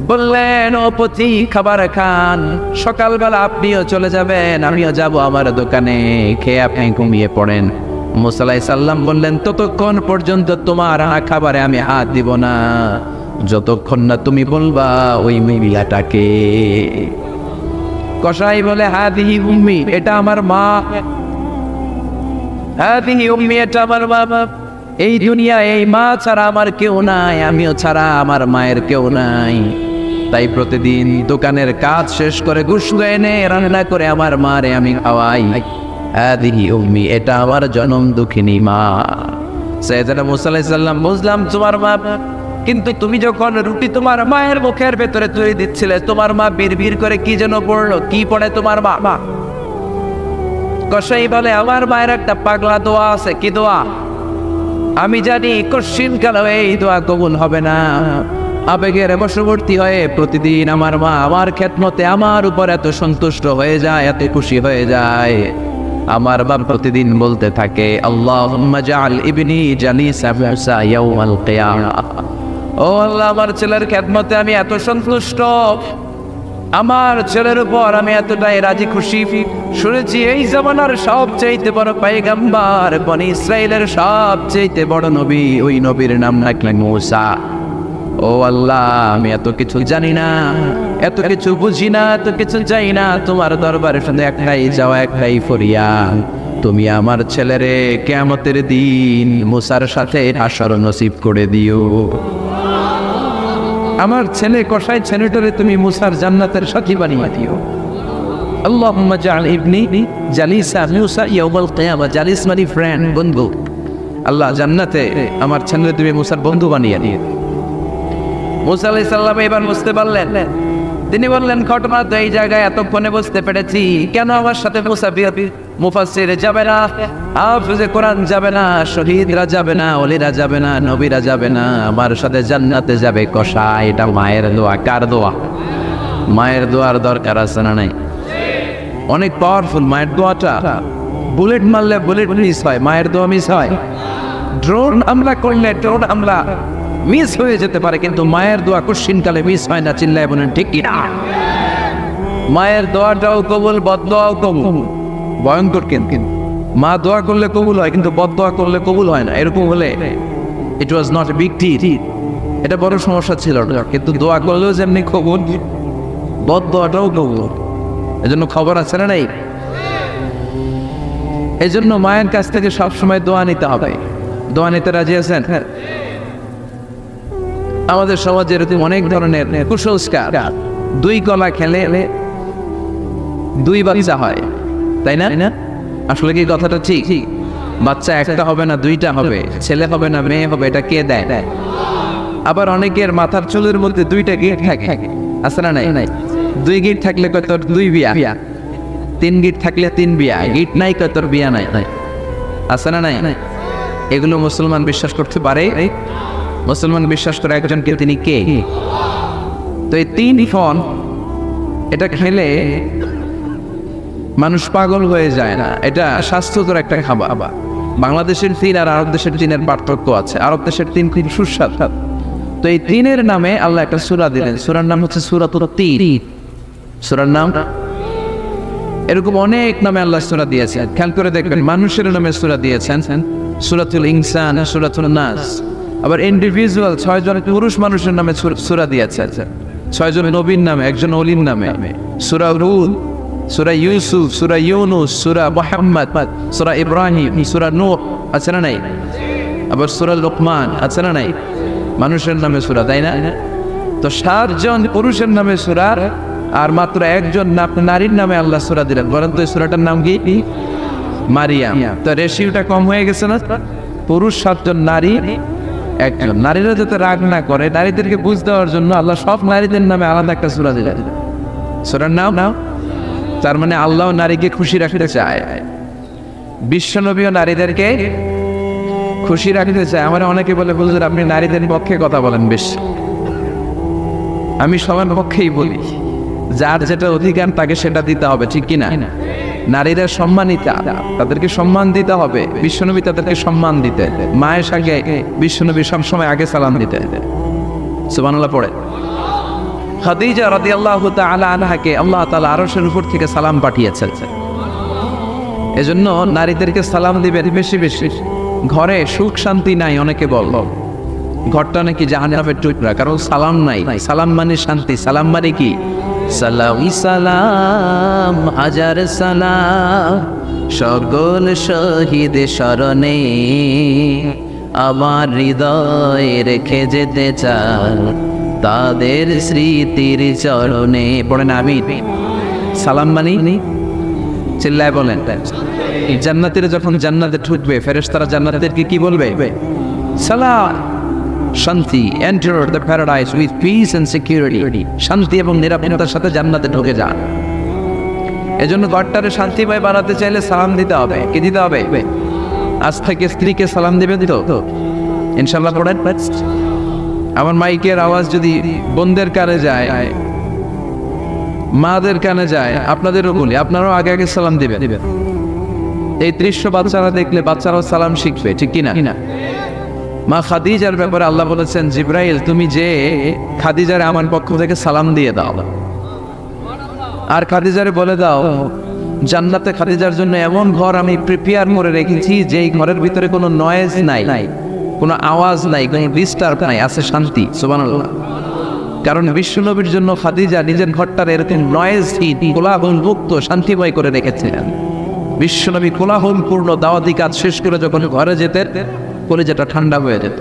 Speaker 1: বললেন, ও পথি খাবার খান, সকালবেলা আপনিও চলে যাবেন, আমিও যাব আমার দোকানে, খেয়ে আপনি ঘুমিয়ে পড়েন। মুসা আলাইহিস সালাম বললেন, ততক্ষণ পর্যন্ত তোমার খাবারে আমি হাত দিব না, যতক্ষণ না তুমি বলবা ওই মহিলাটাকে। কসাই বলে, হাদিহি উম্মি, এটা আমার মা। হাদিহি উম্মি, এটা আমার বাবা। এই দুনিয়া এই মা ছাড়া আমার কেউ নাই, আমিও ছাড়া আমার মায়ের কেউ নাই। তাই প্রতিদিন দোকানের কাজ শেষ করে গোশত এনে রান্না করে আমার মারে আমি খাওয়াই। হাদিহি উম্মি, এটা আমার জনম দুঃখিনী মা। সাইয়েদনা মুসা আলাইহিস সালাম, বুঝলাম তোমার মা, কিন্তু তুমি যখন রুটি তোমার মায়ের মুখের ভেতরে তুলে দিচ্ছিলে, তোমার মা বিড়বিড় করে কি যেন পড়লো, কি পড়ে তোমার মা? কসাই বলে, আমার মায়ের একটা পাগলা দোয়া আছে। কি দোয়া? আমি জানি কশিন কালে এই দোয়া কবুল হবে না। আবেগের বশবর্তী হয়ে প্রতিদিন আমার মা আমার খেদমতে আমার উপর এত সন্তুষ্ট হয়ে যায়, এত খুশি হয়ে যায়। আমার বাপ প্রতিদিন বলতে থাকে, আল্লাহুম্মা জাআল ইবনি জালিসা মুসা ইয়াউমাল কিয়ামাহ। ও আল্লাহ, আমার ছেলের খেদমতে আমি এত সন্তুষ্ট, আমার ছেলের উপর আমি এতটাই রাজি খুশি। শুনেছি এই জামানার সবচেয়ে বড় পয়গম্বর, বনি ইসরাইলের সবচেয়ে বড় নবী, ওই নবীর নাম নাকি মূসা। ও আল্লাহ, আমি এত কিছু জানি না, এত কিছু বুঝি না, এত কিছু জানি না, তোমার দরবারে শুধু একটাই যাওয়া, একটাই ফরিয়াদ, তুমি আমার ছেলেরে কিয়ামতের দিন মূসার সাথে হাসর নসিব করে দিও। আমার ছেলে কসাই ছেলেটারে তুমি মূসার জান্নাতের সাথী বানিয়ে দিও। আল্লাহুম্মা জাআল ইবনি জালিসা মূসা ইয়াউমাল কিয়ামাহ। জালিস মানে ফ্রেন্ড, বন্ধু। আল্লাহ, জান্নাতে আমার ছেলে তুমি মূসার বন্ধু বানিয়ে দিও। মূসা আলাইহিস সালাম এবার বুঝতে পারলেন। তিনি বললেন, ঘটনা তো এই জায়গায় এতক্ষণে বুঝতে পেরেছি, কেন আমার সাথে মূসা মুফাসসির যাবে না, হাফেজে কোরআন যাবে না, শহীদরা যাবে না, ওলিরা যাবে না, নবীরা যাবে না, আমার সাথে জান্নাতে যাবে কসাই। এটা মায়ের দোয়া। কার দোয়া? মায়ের দোয়ার দরকার আছে না নাই? অনেক পাওয়ারফুল মায়ের দোয়াটা। বুলেট মারলে বুলেট মিস হয়, মায়ের দোয়া মিস হয়। ড্রোন হামলা করলে ড্রোন হামলা মিস হয়ে যেতে পারে, কিন্তু মায়ের দোয়া কোশ্চিনকালে মিস হয় না। চিল্লায় বলেন ঠিক কিনা? মায়ের দোয়াটাও কবুল, বদদোয়াও কবুল। ভয়ঙ্কর কিন্তু মা দোয়া করলে কবুল হয়, কিন্তু বদদোয়া করলে কবুল হয় না। এরকম হলে it was not a big deal, এটা বড় সমস্যা ছিল না। কিন্তু দোয়া করলেও যেমনি কবুল, বদদোয়াটাও কবুল। এজন্য খবর আছে না নাই? এজন্য মায়ের কাছ থেকে সবসময় দোয়া নিতে হবে। দোয়া নিতে রাজি আছেন? আমাদের সমাজে এরকম অনেক ধরনের কুসংস্কার। দুই কলা খেলে দুই বাচ্চা হয়, তাই না? আসলে কি কথাটা ঠিক? বাচ্চা একটা হবে না, দুইটা হবে, ছেলে হবে না মেয়ে হবে, এটা কে দেয়? আবার অনেকের মাথার চুলের মধ্যে দুইটা গিট থাকে, আছে না নাই? দুই গিট থাকলে কয় তোর দুই বিয়া, তিন গিট থাকলে তিন বিয়া, গিট নাই কয় তোর বিয়া নাই, আছে না নাই? এগুলো মুসলমান বিশ্বাস করতে পারে? মুসলমান বিশ্বাস করে একজনকে, তিনি কে? তো এই তিন ফল এটা খেলে মানুষ পাগল হয়ে যায় না, এটা স্বাস্থ্যকর একটা খাবার। বাংলাদেশের তিন আর আরব দেশের তিনের পার্থক্য আছে। আরব দেশের তিন খুব সুস্বাদু। তো এই তিনের নামে আল্লাহ একটা সূরা দিলেন, সূরার নাম হচ্ছে সূরাতুত তিন। সূরার নাম এরকম অনেক নামে আল্লাহ সূরা দিয়েছেন। খেয়াল করে দেখবেন, মানুষের নামে সূরা দিয়েছেন, সূরাতুল ইনসান, সূরাতুন নাস। আবার ইন্ডিভিজুয়াল 6 জন পুরুষ মানুষের নামে সূরা দিয়েছেন, 6 জন নবীর নামে, একজন ওলির নামে। সূরা হুদ, সূরা ইউসুফ, সূরা ইউনুস, সূরা মুহাম্মদ, সূরা ইব্রাহিম, সূরা নূহ, আছে না নাই? আবার সূরা লুকমান, আছে না নাই? মানুষের নামে সূরা, তাই না? তো 7 জন পুরুষের নামে সূরা, আর মাত্র একজন নারীর নামে আল্লাহ সূরা দিলেন। বলেন তো এই সূরাটার নাম কি? মারিয়াম। তো রেশিওটা কম হয়ে গেছে না? পুরুষ 7 জন, নারী একজন। নারীরা যাতে রাগ না করে, নারীদেরকে বুঝ দেওয়ার জন্য আল্লাহ সব নারীদের নামে আলাদা একটা সূরা দিলেন। সূরার নাম নাও। তার মানে আল্লাহ নারীকে খুশি রাখতে চায়, বিশ্বনবীও নারীদেরকে খুশি রাখতে চায়। আমার অনেকে বলে, হুজুর আপনি নারীদের পক্ষে কথা বলেন বেশ। আমি সবার পক্ষেই বলি, যার যেটা অধিকার তাকে সেটা দিতে হবে, ঠিক কিনা? নারীরা সম্মানিতা, তাদেরকে সম্মান দিতে হবে। বিশ্বনবী তাদেরকে সম্মান দিতে, মায়ের সঙ্গে বিশ্বনবী সবসময় আগে সালাম দিতে। সুবহানাল্লাহ পড়ে। খাদিজা রাদিয়াল্লাহু তাআলা আনহাকে আল্লাহ তাআলা আরশের উপর থেকে সালাম পাঠিয়েছেন। এজন্য নারীদেরকে সালাম দিবেন বেশি বেশি। ঘরে সুখ শান্তি নাই, অনেকে বলল ঘরটা নাকি জাহান্নামের টুকরা, কারণ সালাম নাই। সালাম মানে শান্তি। সালাম মানে কি? সালাম সালাম হাজার সালাম সকল শহীদ স্মরণে আমার হৃদয় রেখে যেতে চাই তাদের স্মৃতির চরণে। পড়েন আমিন। সালাম মানি চিল্লায় বলেন। জান্নাতীরা যখন জান্নাতে ঢুকবে, ফেরেশতারা জান্নাতীদেরকে কি বলবে? সালাম, শান্তি, enter the paradise with peace and security. শান্তি এবং নিরাপত্তার সাথে জান্নাতে ঢুকে যান। এজন্য ঘরটারে শান্তিময় বানাতে চাইলে সালাম দিতে হবে। কি দিতে হবে? আজ থেকে স্ত্রীকে সালাম দিবেন তো ইনশাআল্লাহ। পড়েন। আমার মাইকের আওয়াজ যদি বোনদের কানে যায়, মাদের কানে যায়, আপনাদেরও বলি, আপনারাও আগে আগে সালাম দিবেন। এই দৃশ্য বাচ্চারা দেখলে বাচ্চারাও সালাম শিখবে, ঠিক কিনা? মা খাদিজার ব্যাপারে আল্লাহ বলেছেন, জিব্রাইল তুমি যে খাদিজারে আমার পক্ষ থেকে সালাম দিয়ে দাও, আর খাদিজারে বলে দাও জান্নাতে খাদিজার জন্য এমন ঘর আমি প্রিপেয়ার করে রেখেছি যেই ঘরের ভিতরে কোনো নয়েজ নাই, কোনো আওয়াজ নাই, কোনো ডিস্টার্ব নাই, আছে শান্তি। সুবহানাল্লাহ। কারণ বিশ্বনবীর জন্য খাদিজা নিজের ঘরটার এরকম নয়েজহীন, কোলাহল মুক্ত, শান্তিময় করে রেখেছিলেন। বিশ্বনবী কোলাহলপূর্ণ দাওয়াতি কাজ শেষ করে যখন ঘরে যেতেন, কলিজাটা ঠান্ডা হয়ে যেত।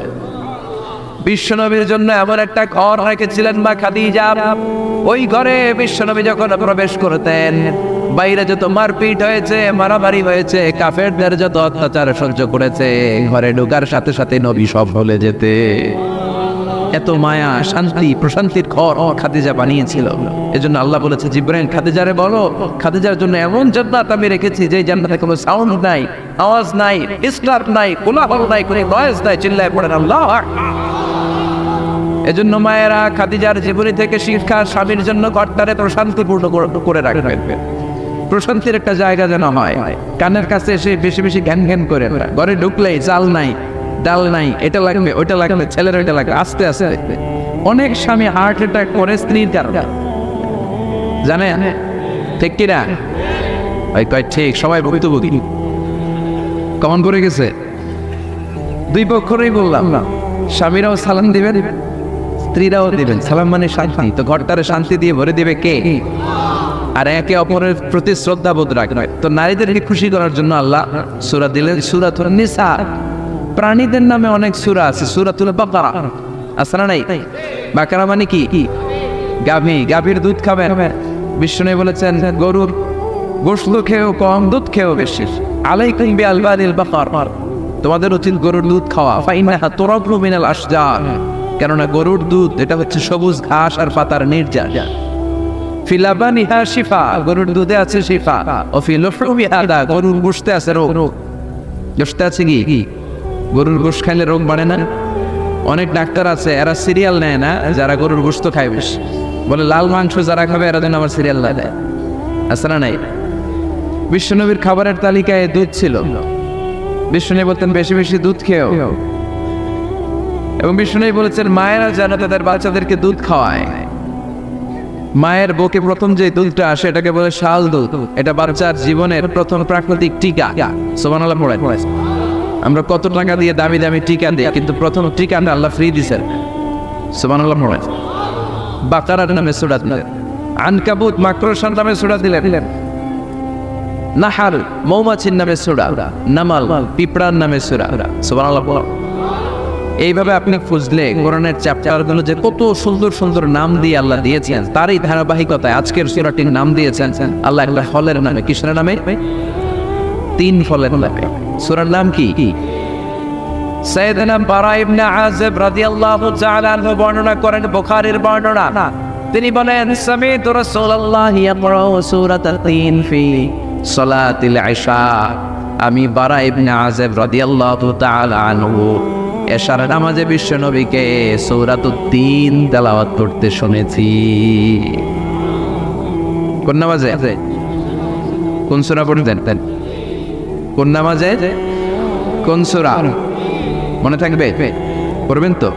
Speaker 1: বিশ্বনবীর জন্য এমন একটা ঘর রেখেছিলেন মা খাদিজা, ওই ঘরে বিশ্বনবী যখন প্রবেশ করতেন, বাইরে যত মারপিট হয়েছে, মারামারি হয়েছে, কাফেরদের যত অত্যাচার সহ্য করেছে, ঘরে ঢোকার সাথে সাথে নবী সব ভুলে যেতে। এত মায়া, শান্তি, প্রশান্তির ঘর খাদিজা বানিয়েছিল। এজন্য আল্লাহ বলেছে, জিব্রাইল খাদিজারে বলো, খাদিজার জন্য এমন জান্নাত আমি রেখেছি যে জান্নাতে কোনো সাউন্ড নাই, আওয়াজ নাই, ডিস্টার্ব নাই, কোলাহল নাই, কোনো নয়েজ নাই। চিল্লায় পড়েন আল্লাহ। এজন্য মায়েরা খাদিজার জীবনী থেকে শিক্ষা, স্বামীর জন্য ঘরটারে প্রশান্তিপূর্ণ করে রাখবেন। প্রশান্তির একটা জায়গা যেন হয়, কানের কাছে এসে বেশি বেশি ঘ্যান ঘ্যান করে, ঘরে ঢুকলেই চাল নাই, ডাল নাই, এটা লাগবে, ওইটা লাগবে, ছেলের ওইটা লাগবে, আস্তে আস্তে। অনেক স্বামী হার্ট অ্যাটাক করে স্ত্রীর কারণে, জানেন ঠিক কিনা? ওই কয় ঠিক, সবাই ভুক্তভোগী। কমন করে গেছে। দুই পক্ষরই বললাম না, স্বামীরাও সালাম দিবেন, স্ত্রীরাও দিবেন। সালাম মানে শান্তি, তো ঘরটারে শান্তি দিয়ে ভরে দিবে কে? আর একে অপরের প্রতি শ্রদ্ধা বোধ রাখবে। তো নারীদেরকে খুশি করার জন্য আল্লাহ সূরা দিলেন, সূরাতুন নিসা। প্রাণীদের নামে অনেক সূরা আছে, সূরাতুল বাকারা আছে না নাই? বাকারা মানে কি? গাভী, গাভীর দুধ খাবেন। বিষ্ণু বলেছেন গরুর গোশত খেয়েও কম, দুধ খেয়েও বেশি। আলাইকুম বিআলবানিল বাকার, তোমাদের উচিত গরুর দুধ খাওয়া। ফাইনাহা তুরাবু মিনাল আশজার, কেননা গরুর দুধ এটা হচ্ছে সবুজ ঘাস আর পাতার নির্যাস। ফি লাবানিহা শিফা, গরুর দুধে আছে শিফা। ও ফি লুহমিহা দা, গরুর গোশতে আছে রোগ। গোশতে আছে কি? গরুর গোশত খাইলে রোগ বাড়ে না? অনেক ডাক্তার আছে এরা সিরিয়াল নেয় না, যারা গরুর গোশত খায় বেশ, বলে লাল মাংস যারা খাবে এরা যেন আমার সিরিয়াল না দেয়। আছে না নাই? বিশ্বনবীর খাবারের তালিকায় দুধ ছিল। বিষ্ণু বলতেন বেশি বেশি দুধ খেও, এবং বিষ্ণু বলেছেন মায়েরা যেন তাদের বাচ্চাদেরকে দুধ খাওয়ায়। মায়ের বুকে প্রথম যে দুধটা আসে এটাকে বলে শাল দুধ। এটা বাচ্চার জীবনের প্রথম প্রাকৃতিক টিকা। সুবহানাল্লাহ পড়ে। আমরা কত টাকা দিয়ে দামি দামি টিকা দিই, কিন্তু প্রথম টিকাটা আল্লাহ ফ্রি দিয়েছেন। সুবহানাল্লাহ পড়ে। বাকারার নামে সূরা দিলেন, আনকাবুত মাকড়সার নামে সূরা দিলেন, নাহাল মৌমাছির নামে সূরা, নামাল পিঁপড়ার নামে সূরা। সুবহানাল্লাহ পড়ে। এইভাবে আপনি খুঁজলে কোরআনের চ্যাপ্টারগুলো যে কত সুন্দর সুন্দর নাম দিয়ে আল্লাহ দিয়েছেন, তারই ধারাবাহিকতায় আজকের সূরাটির নাম দিয়েছেন আল্লাহ একটা ফলের নামে। কিসের নামে? 3 ফলের নামে। সূরার নাম কি? সাইয়েদনা বারা ইবনে আযিব রাদিয়াল্লাহু তাআলা আনহু বর্ণনা করেন, বুখারীর বর্ণনা। তিনি বলেন সামি'তু রাসূলুল্লাহ ইয়াকরাউ সূরাতাল তিন ফি সালাতিল ইশা। আমি বারা ইবনে আযিব রাদিয়াল্লাহু তাআলা আনহু এশার নামাজে বিশ্ব নবীকে সূরাতুত তিন তেলাওয়াত করতে শুনেছি। কোন নামাজে? কোন সূরা পড়তেন? কোন নামাজে? কোন সূরা মনে থাকবে? পড়বেন তো?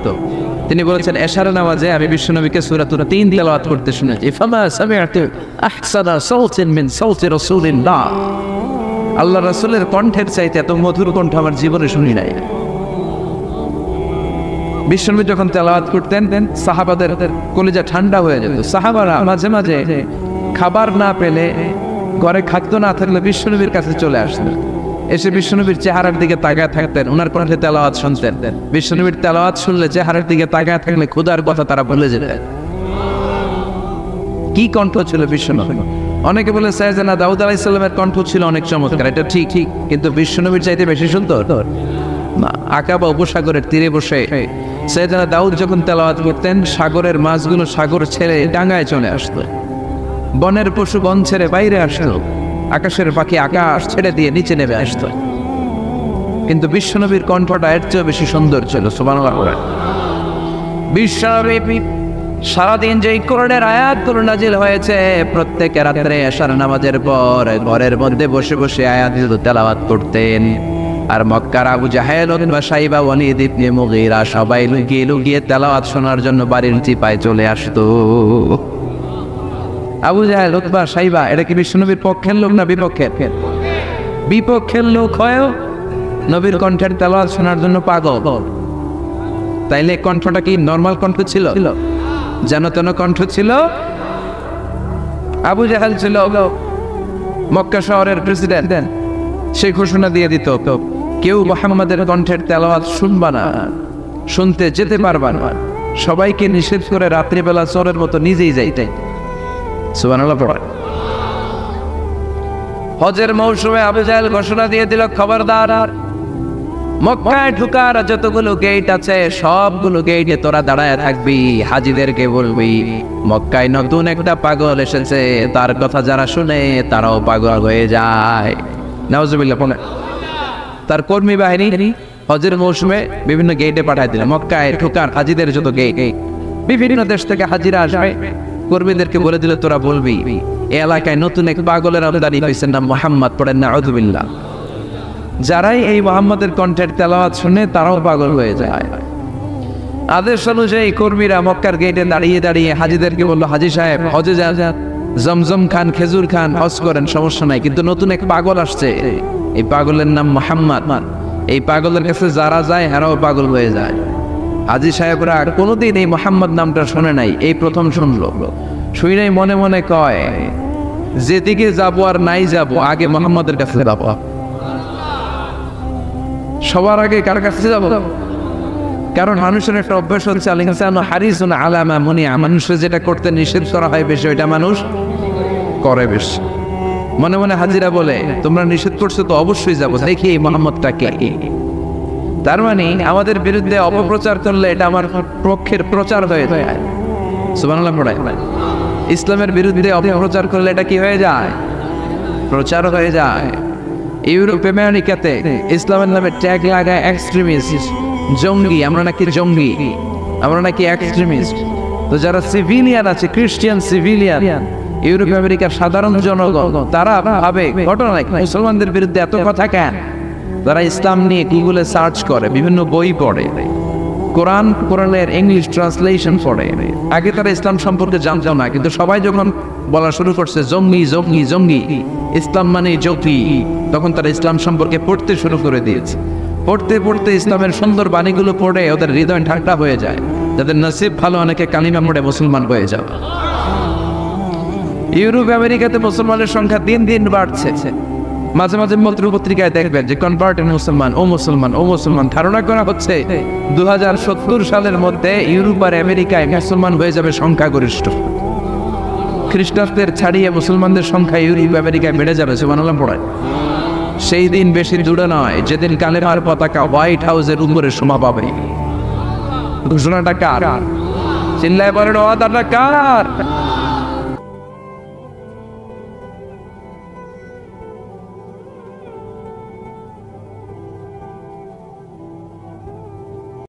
Speaker 1: তিনি বলেছেন এশার নামাজে আমি বিশ্ব নবীকে সূরাতুত তিন তেলাওয়াত করতে শুনেছি। ফামা সামি'তু আহসানা সাওতিন মিন সাওতি রাসূলিল্লাহ, আল্লাহ রাসূলের কণ্ঠের চাইতে এত মধুর কণ্ঠ আমার জীবনে শুনি নাই। বিশ্বনবী যখন তেলাওয়াত করতেন সাহাবাদের কলিজা ঠান্ডা হয়ে যেত। সাহাবারা মাঝে মাঝে খাবার না পেলে, ঘরে খাদ্য না থাকলে বিশ্বনবীর কাছে চলে আসতেন, এসে বিশ্বনবীর চেহারার দিকে তাকায় থাকতেন, ওনার কণ্ঠে তেলাওয়াত শুনতেন। বিশ্বনবীর তেলাওয়াত শুনলে চেহারার দিকে তাকায় থাকলে ক্ষুধার কথা তারা ভুলে যেতেন। কি কণ্ঠ ছিল বিশ্বনবী! অনেকে বলে সাইয়েদনা দাউদ আলাইহিস সালামের কণ্ঠ ছিল অনেক চমৎকার, এটা ঠিক, কিন্তু বিশ্বনবীর চাইতে বেশি সুন্দর না। আকাবা উপসাগরের তীরে বসে সাইয়েদনা দাউদ যখন তেলাওয়াত করতেন, সাগরের মাছগুলো সাগর ছেড়ে ডাঙায় চলে আসতো, বনের পশু বন ছেড়ে বাইরে আসতো, আকাশের পাখি আকাশ ছেড়ে দিয়ে নিচে নেমে আসতো। কিন্তু বিশ্বনবীর কণ্ঠটা এর চেয়ে বেশি সুন্দর ছিল। সুবহানাল্লাহ। বিশ্বনবী সারাদিন যেই কোরআনের আয়াতগুলো নাজিল হয়েছে প্রত্যেক রাত্রে এশার নামাজের পর ঘরের মধ্যে বসে বসে আয়াতগুলো তেলাওয়াত করতেন। আর মক্কার আবু জাহেল ওয়া শাইবা ওয়ালিদ ইবনে মুগীরা সবাই লুকিয়ে লুকিয়ে তেলাওয়াত শোনার জন্য বাড়ির চিপায় চলে আসতো। আবু জাহেল উতবা শাইবা এটা কি বিশ্বনবীর পক্ষের লোক না বিপক্ষের? বিপক্ষের লোক হয় নবীর কণ্ঠের তেলাওয়াত শোনার জন্য পাগল। তাইলে কণ্ঠটা কি নরমাল কণ্ঠ ছিল? যেন তেন কণ্ঠ ছিল? আবু জাহেল ছিল মক্কা শহরের প্রেসিডেন্ট, সে ঘোষণা দিয়ে দিত কেউ মুহাম্মাদের কণ্ঠের তেলাওয়াত শুনবা না, শুনতে যেতে পারবা না, সবাইকে নিষেধ করে রাত্রিবেলা চোরের মতো নিজেই যাইতে। সুবহানাল্লাহ। হজের মৌসুমে আবু জাহেল ঘোষণা দিয়ে দিল খবরদার মক্কায় ঢুকার যতগুলো গেট আছে সবগুলো গেটে তোরা দাঁড়ায় থাকবি, হাজিদেরকে বলবি মক্কায় নতুন একটা পাগল এসেছে, তার কথা যারা শুনে তারাও পাগল হয়ে যায়। নাউজুবিল্লাহ। তার কর্মী বাহিনী হজের মৌসুমে বিভিন্ন গেটে পাঠায় দিল। মক্কায় ঢুকার হাজিদের যত গেট, বিভিন্ন দেশ থেকে হাজিরা আসবে, কর্মীদেরকে বলে দিল তোরা বলবি এই এলাকায় নতুন এক পাগলের আমদানি হয়েছে, নাম মুহাম্মদ, পড়েন নাউজুবিল্লাহ। যারাই এই মুহাম্মাদের কণ্ঠের তেলাওয়াত শুনে তারাও পাগল হয়ে যায়। আদেশ অনুযায়ী কর্মীরা মক্কার গেটে দাঁড়িয়ে দাঁড়িয়ে হাজিদেরকে বললো হাজি সাহেব হজে যান, জমজম খান, খেজুর খান, হজ করেন, সমস্যা নাই, কিন্তু নতুন এক পাগল আসছে, এই পাগলের নাম মুহাম্মদ, এই পাগলের কাছে যারা যায় এরাও পাগল হয়ে যায়। হাজি সাহেবরা কোনোদিন এই মুহাম্মদ নামটা শোনে নাই, এই প্রথম শুনলো। শুনেই মনে মনে কয় যেদিকে যাবো আর নাই যাবো আগে মুহাম্মদের কাছে যাবো। সবার আগে কার কাছে যাবো? কারণ মানুষের একটা অভ্যাস হচ্ছে হারিসুন আলামা মুনিয়া, মানুষের যেটা করতে নিষেধ করা হয় বেশি ওইটা মানুষ করে বেশি। মনে মনে হাজিরা বলে তোমরা নিষেধ করছো তো অবশ্যই যাবো, দেখি এই মুহাম্মদটা কে। তার মানে আমাদের বিরুদ্ধে অপপ্রচার করলে এটা আমার পক্ষের প্রচার হয়ে যায়। সুবহানাল্লাহ। ইসলামের বিরুদ্ধে অপপ্রচার করলে এটা কি হয়ে যায়? প্রচার হয়ে যায়। ইউরোপ আমেরিকাতে ইসলামের নামে ট্যাগ লাগায় এক্সট্রিমিস্ট, জঙ্গি, আমরা নাকি জঙ্গি, আমরা নাকি এক্সট্রিমিস্ট। তো যারা সিভিলিয়ান আছে, খ্রিস্টান সিভিলিয়ান, ইউরোপ আমেরিকার সাধারণ জনগণ তারা ভাবে ঘটনা মুসলমানদের বিরুদ্ধে এত কথা কেন? তারা ইসলাম নিয়ে গুগলে সার্চ করে, বিভিন্ন বই পড়ে, কোরআনের ইংলিশ ট্রান্সলেশন পড়ে। আগে তারা ইসলাম সম্পর্কে জানতো না, কিন্তু সবাই যখন বলা শুরু করছে জঙ্গি জঙ্গি জঙ্গি, ইসলাম মানে জঙ্গি, তখন তারা ইসলাম সম্পর্কে পড়তে শুরু করে দিয়েছে। পড়তে পড়তে ইসলামের সুন্দর বাণীগুলো পড়ে ওদের হৃদয় ঠান্ডা হয়ে যায়। যাদের নসিব ভালো অনেকে কালিমা পড়ে মুসলমান হয়ে যায়। ইউরোপ আমেরিকাতে মুসলমানের সংখ্যা দিন দিন বাড়ছে। মাঝে মাঝে পত্রিকায় দেখবেন যে কনভার্টেড মুসলমান, ও মুসলমান, ও মুসলমান। ধারণা করা হচ্ছে 2070 সালের মধ্যে ইউরোপ আর আমেরিকায় মুসলমান হয়ে যাবে সংখ্যাগরিষ্ঠ। খ্রিস্টানদের ছাড়িয়ে মুসলমানদের সংখ্যা ইউরোপ আমেরিকায় বেড়ে যাবে। সুবহানাল্লাহ পড়ায়। সেই দিন বেশি দূরে নয় যেদিন কালেমার পতাকা হোয়াইট হাউসের উপরে শোভা পাবে। ঘোষণাটা কার? চিল্লায় বলেন ওয়াদাটা কার?